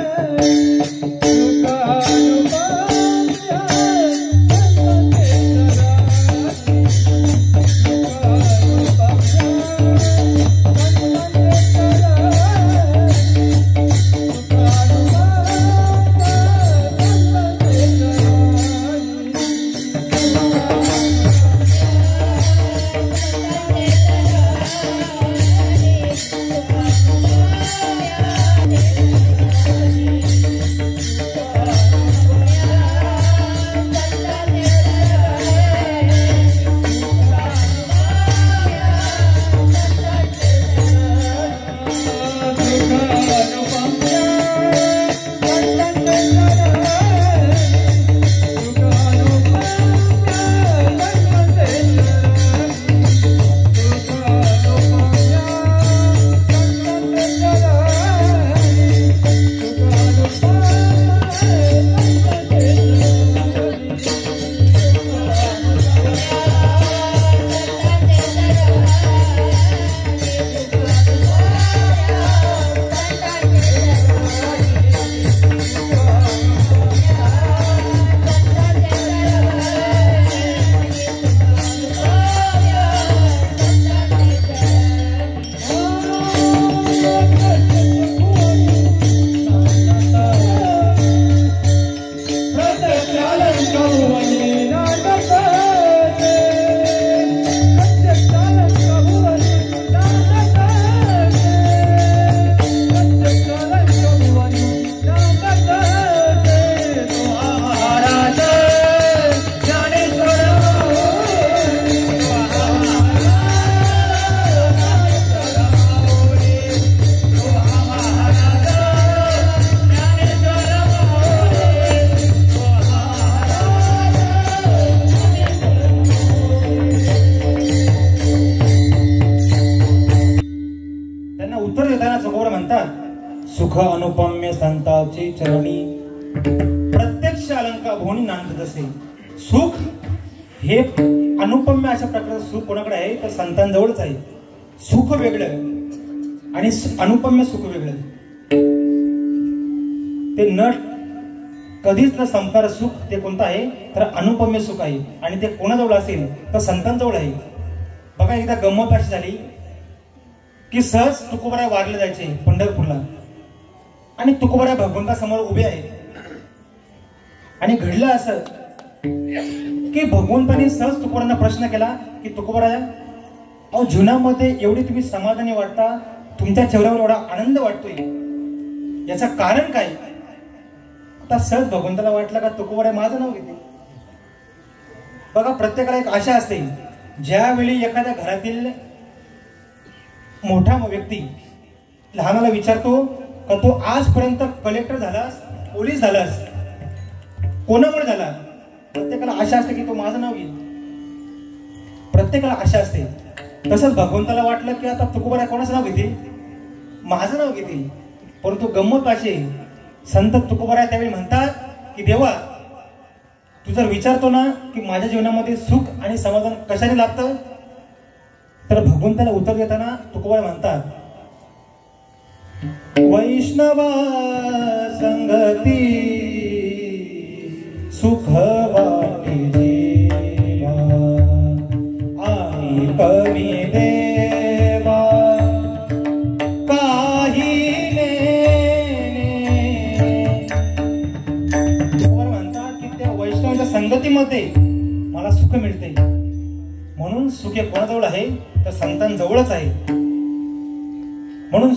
सुख अनुपम्य
सुख अनुपम्य संतांची चरणी, प्रत्यक्ष अलंकार भोवनी नांदत असे. सुख हे अनुपम्य अशा प्रकारचं सुख कोणाकडे आहे तर संतांजवळच आहे. सुख वेगळं आणि अनुपम्य सुख वेगळं. ते न कधीच न संपणारं सुख ते कोणतं आहे तर अनुपम्य सुख आहे. आणि ते कोणाजवळ असेल तर संतांजवळ आहे. बघा, एकदा गंमत अशी झाली की सहज तुकोबारा वारले जायचे पंढरपूरला, आणि तुकोबारा भगवंतासमोर उभे आहेत. आणि घडलं असं की भगवंतांनी सहज तुकोबारांना प्रश्न केला की तुकोबाराया, अहो जीवनामध्ये एवढी तुम्ही समाधानी वाटता, तुमच्या चेहऱ्यावर एवढा आनंद वाटतोय, याचं कारण काय? आता सहज भगवंताला वाटलं का तुकोबारा माझं नाव घेते. बघा, प्रत्येकाला एक आशा असते, ज्यावेळी एखाद्या घरातील मोठा व्यक्ती लहानाला विचारतो का तो आजपर्यंत कलेक्टर झालास, पोलीस झालास, कोणामुळे झाला? प्रत्येकाला आशा असते की तो माझं नाव घेईल. प्रत्येकाला आशा असते. तसंच भगवंताला वाटलं की आता तुकोबारा कोणाचं नाव घेतील? माझं नाव घेतील. परंतु गंमत अशी, संत तुकोबारा त्यावेळी म्हणतात की देवा, तू जर विचारतो ना की माझ्या जीवनामध्ये सुख आणि समाधान कशाने लाभतं, तर भगवंताला उत्तर देताना तुकोबारा म्हणतात, वैष्णवा संगती सुख वाटे आणि कवी देवा काही तुकोबारा म्हणतात की त्या वैष्णवाच्या संगतीमध्ये मला सुख मिळते. म्हणून सुख हे कोणाजवळ आहे तर संतांजवळच आहे. म्हणून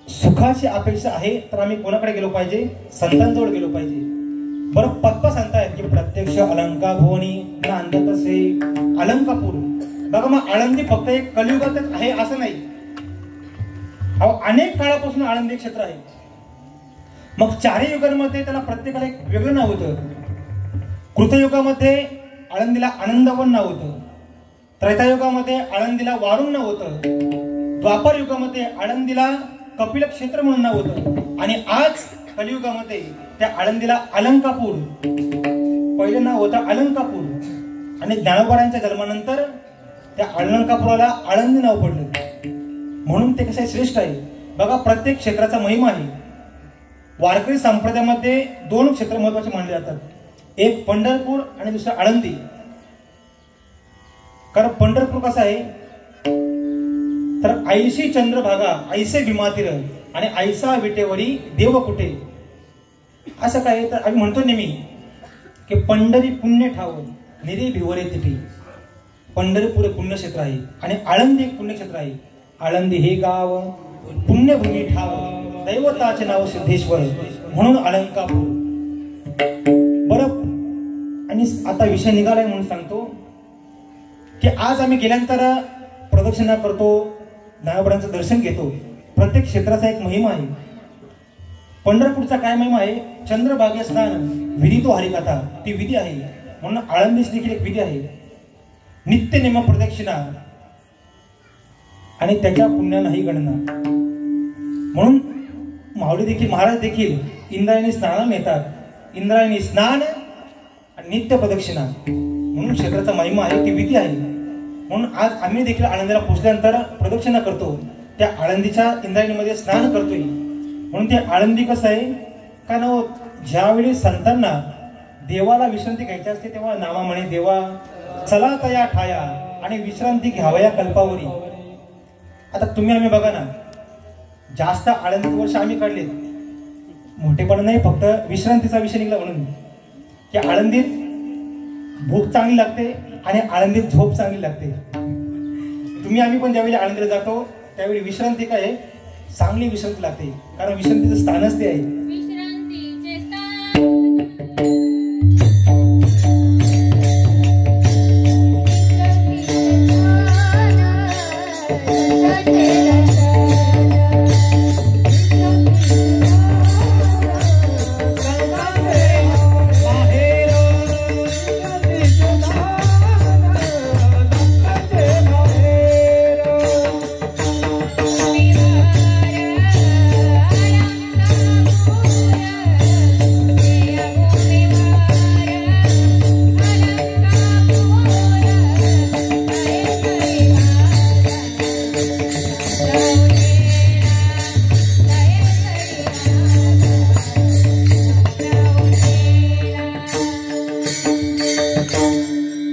सुखाची अपेक्षा आहे तर आम्ही कोणाकडे गेलो पाहिजे? संतांजवळ गेलो पाहिजे. बरं पप्पा सांगतायत की प्रत्यक्ष अलंका भुवनी नांदतसे अलंकापूर. बघा मग आळंदी फक्त एक कलियुगातच आहे असं नाही. अहो अनेक काळापासून आळंदी क्षेत्र आहे. मग चारही युगांमध्ये त्याला प्रत्येकाला एक वेगळं नाव होतं. कृतयुगामध्ये आळंदीला आनंदवन नाव होतं. त्रैतायुगामध्ये आळंदीला वारुण नाव होतं. द्वापर युगामध्ये आळंदीला कपिल क्षेत्र म्हणून नाव होतं. आणि आज कलियुगामध्ये त्या आळंदीला अलंकापूर पहिलं नाव होतं अलंकापूर. आणि ज्ञानोबारांच्या जन्मानंतर त्या अलंकापुराला आळंदी नाव पडलं. म्हणून ते कसं श्रेष्ठ आहे. बघा प्रत्येक क्षेत्राचा महिमा आहे. वारकरी संप्रदायामध्ये दोन क्षेत्र महत्वाचे मानले जातात. एक पंढरपूर आणि दुसरं आळंदी. कारण पंढरपूर कसं आहे तर ऐशी चंद्रभागा ऐसे भीमातीर आणि ऐसा विटेवरी देव कुठे. असं काय तर आम्ही म्हणतो नेहमी की पंढरी पुण्य ठाव निरे भिवरे तिथे. पंढरपूर हे पुण्यक्षेत्र आहे आणि आळंदी एक पुण्यक्षेत्र आहे. आळंदी हे गाव पुण्यभूमी ठाव दैवताचे नाव सिद्धेश्वर म्हणून अलंकापूर. बरं आणि आता विषय निघालाय म्हणून सांगतो की आज आम्ही गेल्यानंतर प्रदक्षिणा करतो, ज्ञानोबारांचं दर्शन घेतो. प्रत्येक क्षेत्राचा एक महिमा आहे. पंढरपूरचा काय महिमा आहे? चंद्रभागे स्नान विधी तो हरिकथा ती विधी आहे. म्हणून आळंदीची देखील एक विधी आहे. नित्य नेम प्रदक्षिणा आणि त्याच्या पुण्यालाही गणना. म्हणून माऊली देखील महाराज देखील इंद्रायणी स्नानाला नेतात. इंद्रायणी स्नान आणि नित्य प्रदक्षिणा म्हणून क्षेत्राचा महिमा आहे, ती विधी आहे. म्हणून आज आम्ही देखील आळंदीला पोहोचल्यानंतर प्रदक्षिणा करतो. त्या आळंदीच्या इंद्रायणीमध्ये स्नान करतोय. म्हणून ते आळंदी कसं आहे कारण ज्यावेळी संतांना देवाला विश्रांती घ्यायची असते तेव्हा नामा म्हणे देवा चला तया ठाया आणि विश्रांती घ्यावया कल्पावरी. आता तुम्ही आम्ही बघा ना जास्त आळंदीत वर्ष आम्ही काढलेत. मोठेपणा नाही फक्त विश्रांतीचा विषय निघाला म्हणून की आळंदीत भूक चांगली लागते आणि आळंदीत झोप चांगली लागते. तुम्ही आम्ही पण ज्यावेळी आळंदीला जातो त्यावेळी विश्रांती काय आहे चांगली विश्रांती लागते. कारण विश्रांतीचं स्थानच ते आहे.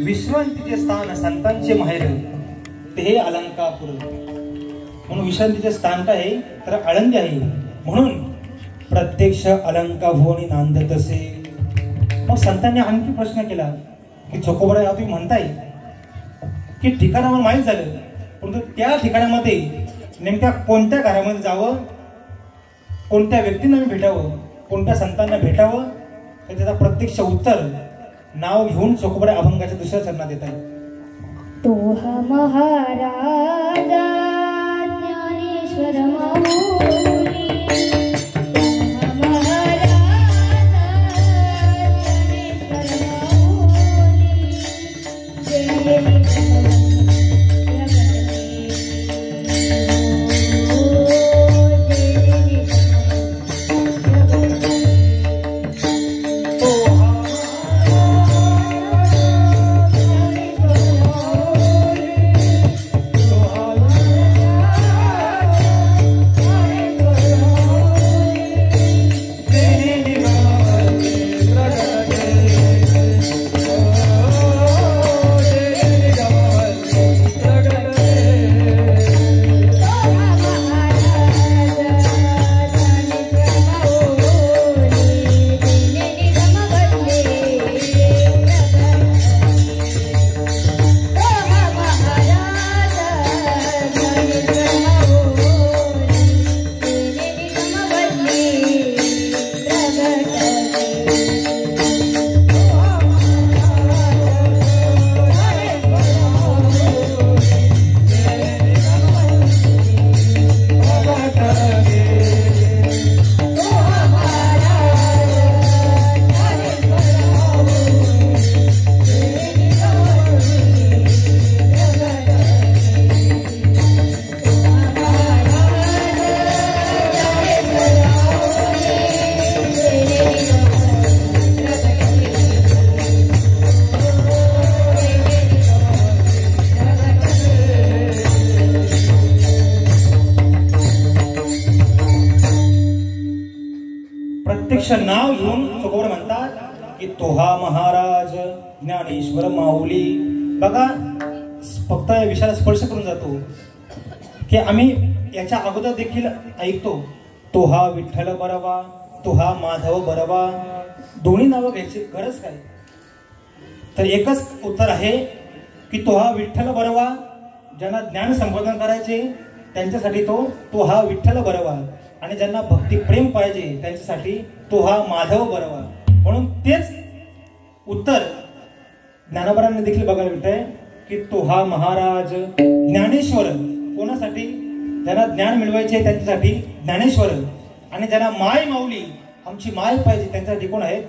विश्रांतीचे स्थान संतांचे माहेर ते हे अलंकापूर. म्हणून विश्रांतीचे स्थान काय आहे तर आळंदी आहे. म्हणून प्रत्यक्ष अलंका भुवनी नांदतसे. मग संतांनी आणखी प्रश्न केला की चोखोबरा तुम्ही म्हणताय की ठिकाण आम्हाला माहीत झालं परंतु त्या ठिकाणामध्ये नेमक्या कोणत्या घरामध्ये जावं, कोणत्या व्यक्तींना मी भेटावं, कोणत्या संतांना भेटावं तर त्याचा प्रत्यक्ष उत्तर नाव घेऊन चोखोबरा अभंगाच्या दुसऱ्या चरणात येत आहे.
तो हा महाराजा ज्ञानेश्वर माऊली.
की तोहा महाराज ज्ञानेश्वर माऊली. बघा फक्त या विषयाला स्पर्श करून जातो की आम्ही याच्या अगोदर देखील ऐकतो तोहा विठ्ठल बरवा, तोहा माधव बरवा. दोन्ही नावं घ्यायची गरज काय? तर एकच उत्तर आहे की तोहा विठ्ठल बरवा. ज्यांना ज्ञान संबोधन करायचे त्यांच्यासाठी तोहा विठ्ठल बरवा, आणि ज्यांना भक्ती प्रेम पाहिजे त्यांच्यासाठी तोहा माधव बरवा. म्हणून तेच उत्तर ज्ञानोबांना देखील बघायला मिळतंय की तोहा महाराज ज्ञानेश्वर. कोणासाठी? ज्यांना ज्ञान मिळवायचे त्यांच्यासाठी ज्ञानेश्वर, आणि ज्यांना माय माऊली आमची माय पाहिजे त्यांच्यासाठी कोण आहेत?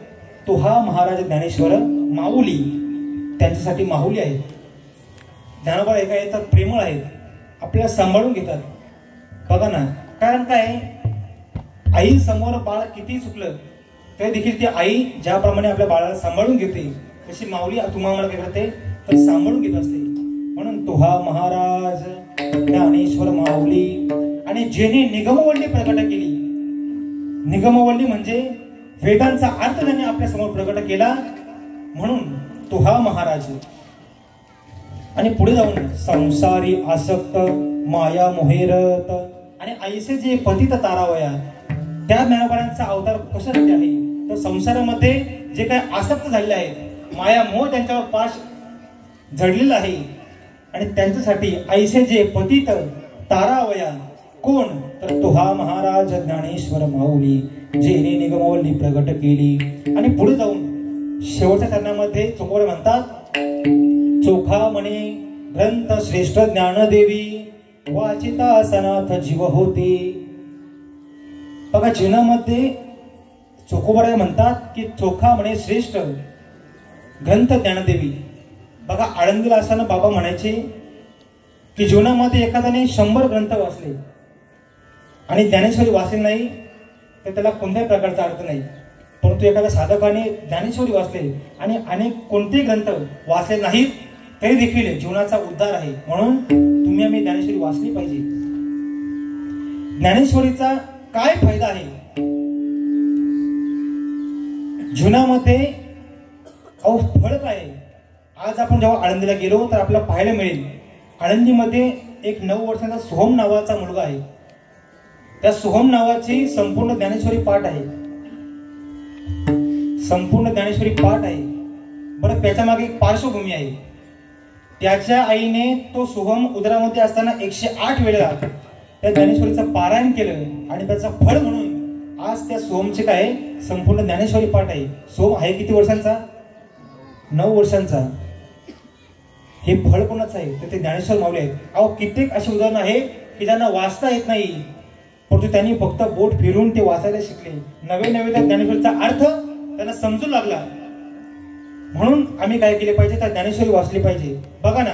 तोहा महाराज ज्ञानेश्वर माऊली. त्यांच्यासाठी माऊली आहेत. ज्ञानोबा एका तर प्रेमळ आहेत, आपल्याला सांभाळून घेतात. बघा ना, कारण काय, आई समोर बाळ किती चुकलं तरी देखील ती आई ज्याप्रमाणे आपल्या बाळाला सांभाळून घेते तशी माऊली तुम्हाला काय करते तर सांभाळून घेत असते. म्हणून तोहा महाराज ज्ञानेश्वर माऊली. आणि जेने निगमवल्ली प्रकट केली. निगमवल्ली म्हणजे वेदांचा अर्थ त्यांनी आपल्या समोर प्रकट केला, म्हणून तोहा महाराज. आणि पुढे जाऊन संसारी आसक्त माया मोहेरत. आणि ऐसे जे पतित तारावया, त्या ज्ञानोबांचा अवतार कशासाठी आहे तर संसारामध्ये जे काही आसक्त झालेले आहेत, माया मोह त्यांच्यावर पाश झडलेला आहे, आणि त्यांच्यासाठी ऐसे जे पतित तारावया कोण तर तोहा महाराज ज्ञानेश्वर माऊली, जेने निगमवल्ली प्रगट केली. आणि पुढे जाऊन शेवटच्या चरणामध्ये चोखोबा म्हणतात चोखा म्हणे ग्रंथ श्रेष्ठ ज्ञानदेवी, वाचिता सनाथ जीव होते. बघा जीवनामध्ये चोखोबा म्हणतात की चोखा म्हणे श्रेष्ठ ग्रंथ ज्ञानदेवी. बघा आळंदीला असताना बाबा म्हणायचे की जीवनामध्ये एखाद्याने 100 ग्रंथ वाचले आणि ज्ञानेश्वरी वाचले नाही तर त्याला कोणत्याही प्रकारचा अर्थ नाही. परंतु एखाद्या साधकाने ज्ञानेश्वरी वाचले आणि अनेक कोणतेही ग्रंथ वाचले नाहीत तरी देखील जीवनाचा उद्धार आहे. म्हणून तुम्ही आम्ही ज्ञानेश्वरी वाचली पाहिजे. ज्ञानेश्वरीचा काय फायदा आहे जीवनामध्ये? फळ काय आहे? आज आपण जेव्हा आळंदीला गेलो तर आपल्याला पाहायला मिळेल आळंदीमध्ये एक 9 वर्षाचा सोहम नावाचा मुलगा आहे. त्या सोहम नावाची संपूर्ण ज्ञानेश्वरी पाठ आहे. संपूर्ण ज्ञानेश्वरी पाठ आहे. बरं, त्याच्या मागे एक पार्श्वभूमी आहे. त्याच्या आईने तो सोहम उदरामध्ये असताना 108 वेळा त्या ज्ञानेश्वरीचं पारायण केलं आणि त्याचं फळ म्हणून आज त्या सोहमचे काय संपूर्ण ज्ञानेश्वरी पाठ आहे. सोहम आहे किती वर्षांचा? 9 वर्षांचा. हे फळ कोणाचं आहे तर ते ज्ञानेश्वर माऊली आहेत. अहो कित्येक अशी उदाहरणं आहेत की ज्यांना वाचता येत नाही परंतु त्यांनी फक्त बोट फिरून ते वाचायला शिकले. नवे त्या ज्ञानेश्वरीचा अर्थ त्यांना समजू लागला. म्हणून आम्ही काय केले पाहिजे तर ज्ञानेश्वरी वाचली पाहिजे. बघा ना,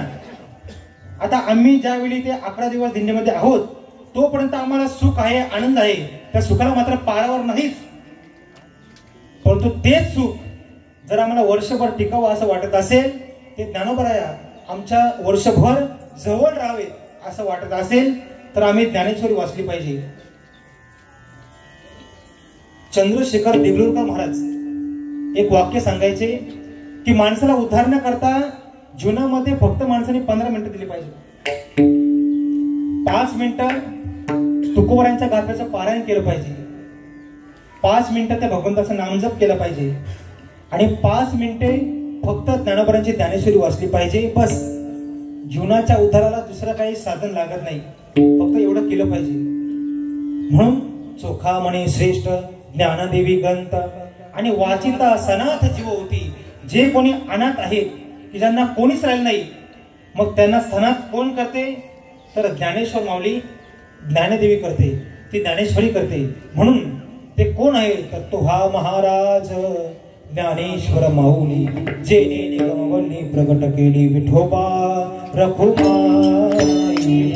आता आम्ही ज्यावेळी ते 11 दिवस दिंडीमध्ये आहोत तोपर्यंत आम्हाला सुख आहे, आनंद आहे. त्या सुखाला मात्र पारावर नाहीच. परंतु तेच सुख जर आम्हाला वर्षभर टिकावं असं वाटत असेल, ते ज्ञानोबराया आमच्या वर्षभर जवळ राहावे असं वाटत असेल तर आम्ही ज्ञानेश्वरी वाचली पाहिजे. चंद्रशेखर देगलूरकर महाराज एक वाक्य सांगायचे की माणसाला उद्धारण्याकरता जीवनामध्ये फक्त माणसाने 15 मिनिटं दिली पाहिजे. 5 मिनिटं तुकोबारांच्या गाथ्याचं पारायण केलं पाहिजे. 5 मिनिटं त्या भगवंताचं नामजप केलं पाहिजे आणि 5 मिनिटे फक्त ज्ञानोबारांची ज्ञानेश्वरी वाचली पाहिजे. बस, जीवनाच्या उद्धाराला दुसरं काही साधन लागत नाही, फक्त एवढं केलं पाहिजे. म्हणून चोखा म्हणे श्रेष्ठ ज्ञानदेवी ग्रंथ आणि वाचिता सनाथ जीव होती. जे कोणी अनाथ आहेत की ज्यांना कोणीच राहिलं नाही, मग त्यांना सनाथ कोण करते तर ज्ञानेश्वर माऊली ज्ञानदेवी करते, ती ज्ञानेश्वरी करते. म्हणून ते कोण आहे तर तोहा महाराज ज्ञानेश्वर माऊली, जेने निगमवल्ली प्रकट केली विठोबा रखुमाई.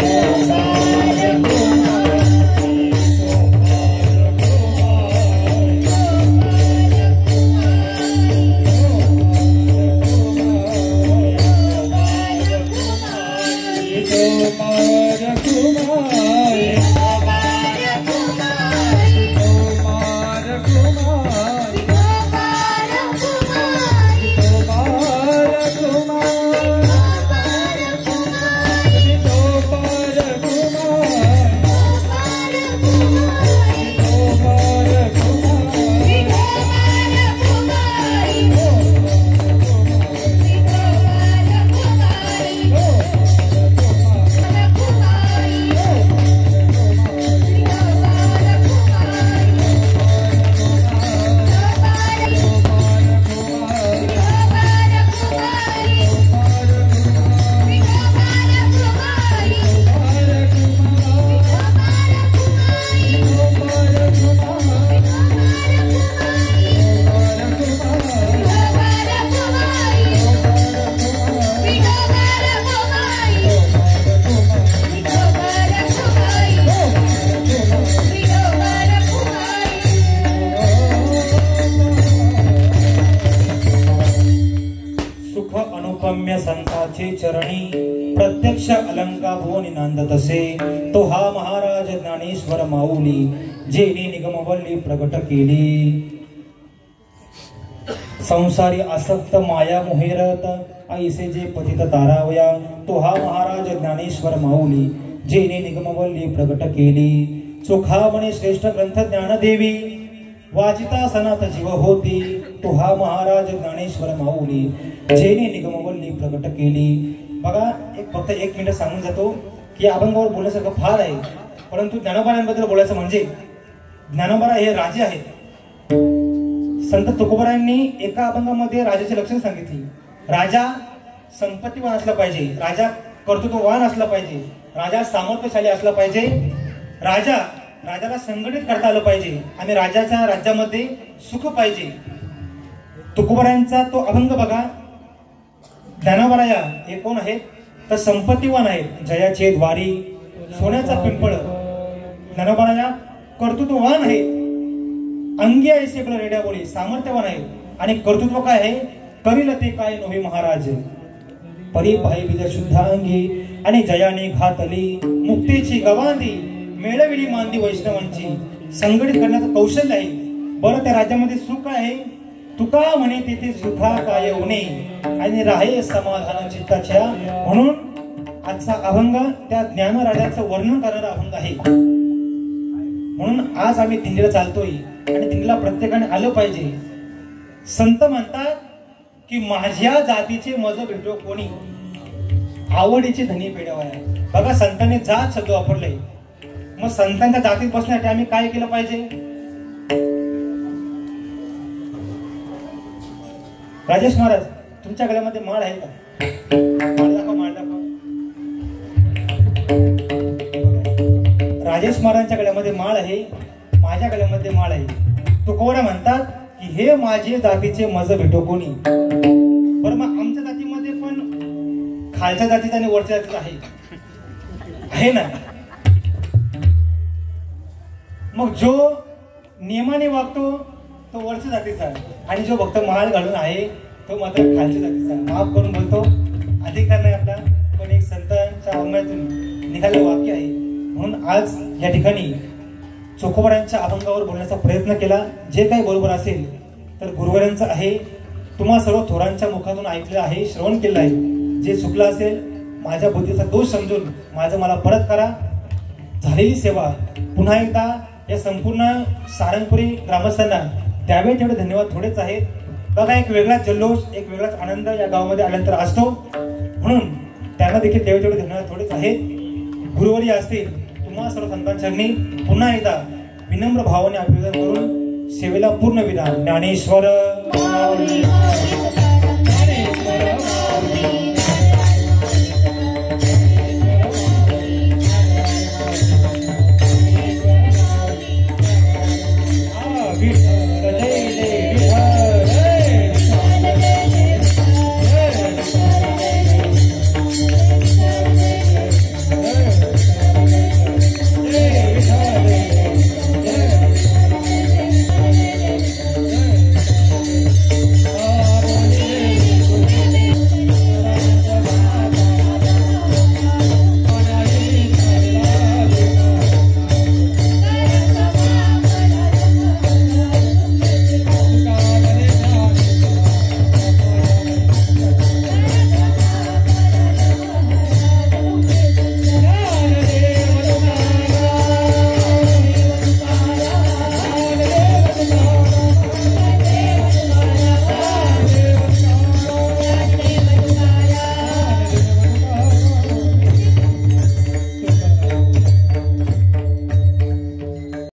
सुख अनुपम्य संताचे चरणी प्रत्यक्ष अलंकाभुवनी नांदत असे तो हा महाराज ज्ञानेश्वर माऊली जेने निगमवल्ली प्रगट केली. संसारी आसक्त माया मोहेरत ऐसे जे पतित तारावया तो हा महाराज ज्ञानेश्वर माऊली जेने निगमवल्ली प्रगट केली. चोखा म्हणे श्रेष्ठ ग्रंथ ज्ञानदेवी वाचिता सनात जीव होती तो हा महाराज ज्ञानेश्वर माऊली जेने निगमवल्ली प्रगट केली. बघा फक्त 1 मिनिट सांगून जातो की या अभंगावर बोलण्यासारखं फार आहे, परंतु ज्ञानोबारांबद्दल बोलायचं म्हणजे ज्ञानोबा हे राजे आहेत. संत तुकोबारांनी एका अभंगामध्ये राजाची लक्षणं सांगितली. राजा संपत्तीवान असला पाहिजे, राजा कर्तृत्ववान असला पाहिजे, राजा सामर्थ्यशाली असला पाहिजे, राजाला संघटित करता आलं पाहिजे आणि राजाच्या राज्यामध्ये सुख पाहिजे. तुकोबारांचा तो अभंग बघा. ज्ञानोबाराया हे कोण आहेत तर संपत्तीवान आहेत, जयाचे द्वारी सोन्याचा पिंपळ. ज्ञानोबाराया कर्तृत्ववान आहेत, अंगी ऐसे रेड्या बोली सामर्थ्यवान आहे आणि कर्तृत्व काय आहे करील ते काय नव्हे महाराज. परी पाहि विद शुद्धांगी आणि जयाने घातली मुक्तीची गवांदी मेळविली मांदी वैष्णवांची. संघटित करण्याचं कौशल्य आहे. बरं त्या राज्यामध्ये सुख आहे, तुका म्हणे तेथे सुखा काय होणे आणि राहे समाधान चित्ताच्या. म्हणून आजचा अभंग त्या ज्ञानराजाचं वर्णन करणारा अभंग आहे. म्हणून आज आम्ही दिंडीला चालतोय आणि दिंडीला प्रत्येकाने आलं पाहिजे. संत म्हणतात की माझ्या जातीचे मज भेटो कोणी आवडीचे धनी पेडवाया. बघा संतांनी जात शब्द वापरले. मग संतांच्या जातीत बसण्यासाठी आम्ही काय केलं पाहिजे. राजेश महाराज तुमच्या गळ्यामध्ये माळ आहे का? माळ दाखवा, माळ दाखवा. राजेश महाराजांच्या गळ्यामध्ये माळ आहे, माझ्या गळ्यामध्ये माळ आहे. तुकोबा म्हणतात की हे माझे जातीचे मज भेटो कोणी. बरं मग आमच्या जातीमध्ये पण खालच्या जातीचा आणि वरच्या जातीचा आहे ना. मग जो नियमाने वागतो तो वरच्या जातीचा आणि जो भक्त माळ घालून आहे तो मात्र खालच्या जातीचा. माफ करून बोलतो, अधिकार नाही आपला, पण एक संतांच्या अभंगातून निघालेलं वाक्य आहे. म्हणून आज या ठिकाणी चोखोबारांच्या अभंगावर बोलण्याचा प्रयत्न केला. जे काही बरोबर असेल तर गुरुवारांचं आहे. तुम्हा सर्व थोरांच्या मुखातून ऐकलं आहे, श्रवण केलं आहे. जे चुकलं असेल माझ्या बुद्धीचा दोष समजून माझं मला परत करा. झालेली सेवा पुन्हा एकदा या संपूर्ण सारंगपुरी ग्रामस्थांना द्यावे तेवढे धन्यवाद थोडेच आहेत. बघा एक वेगळाच जल्लोष, एक वेगळाच आनंद या गावामध्ये आल्यानंतर असतो. म्हणून त्यांना देखील द्यावे तेवढे धन्यवाद थोडेच आहेत. गुरुवारी असतील तुम्हा सर्व संतांचरणी पुन्हा एकदा विनम्र भावाने अभिवादन करून सेवेला पूर्ण विधान. ज्ञानेश्वर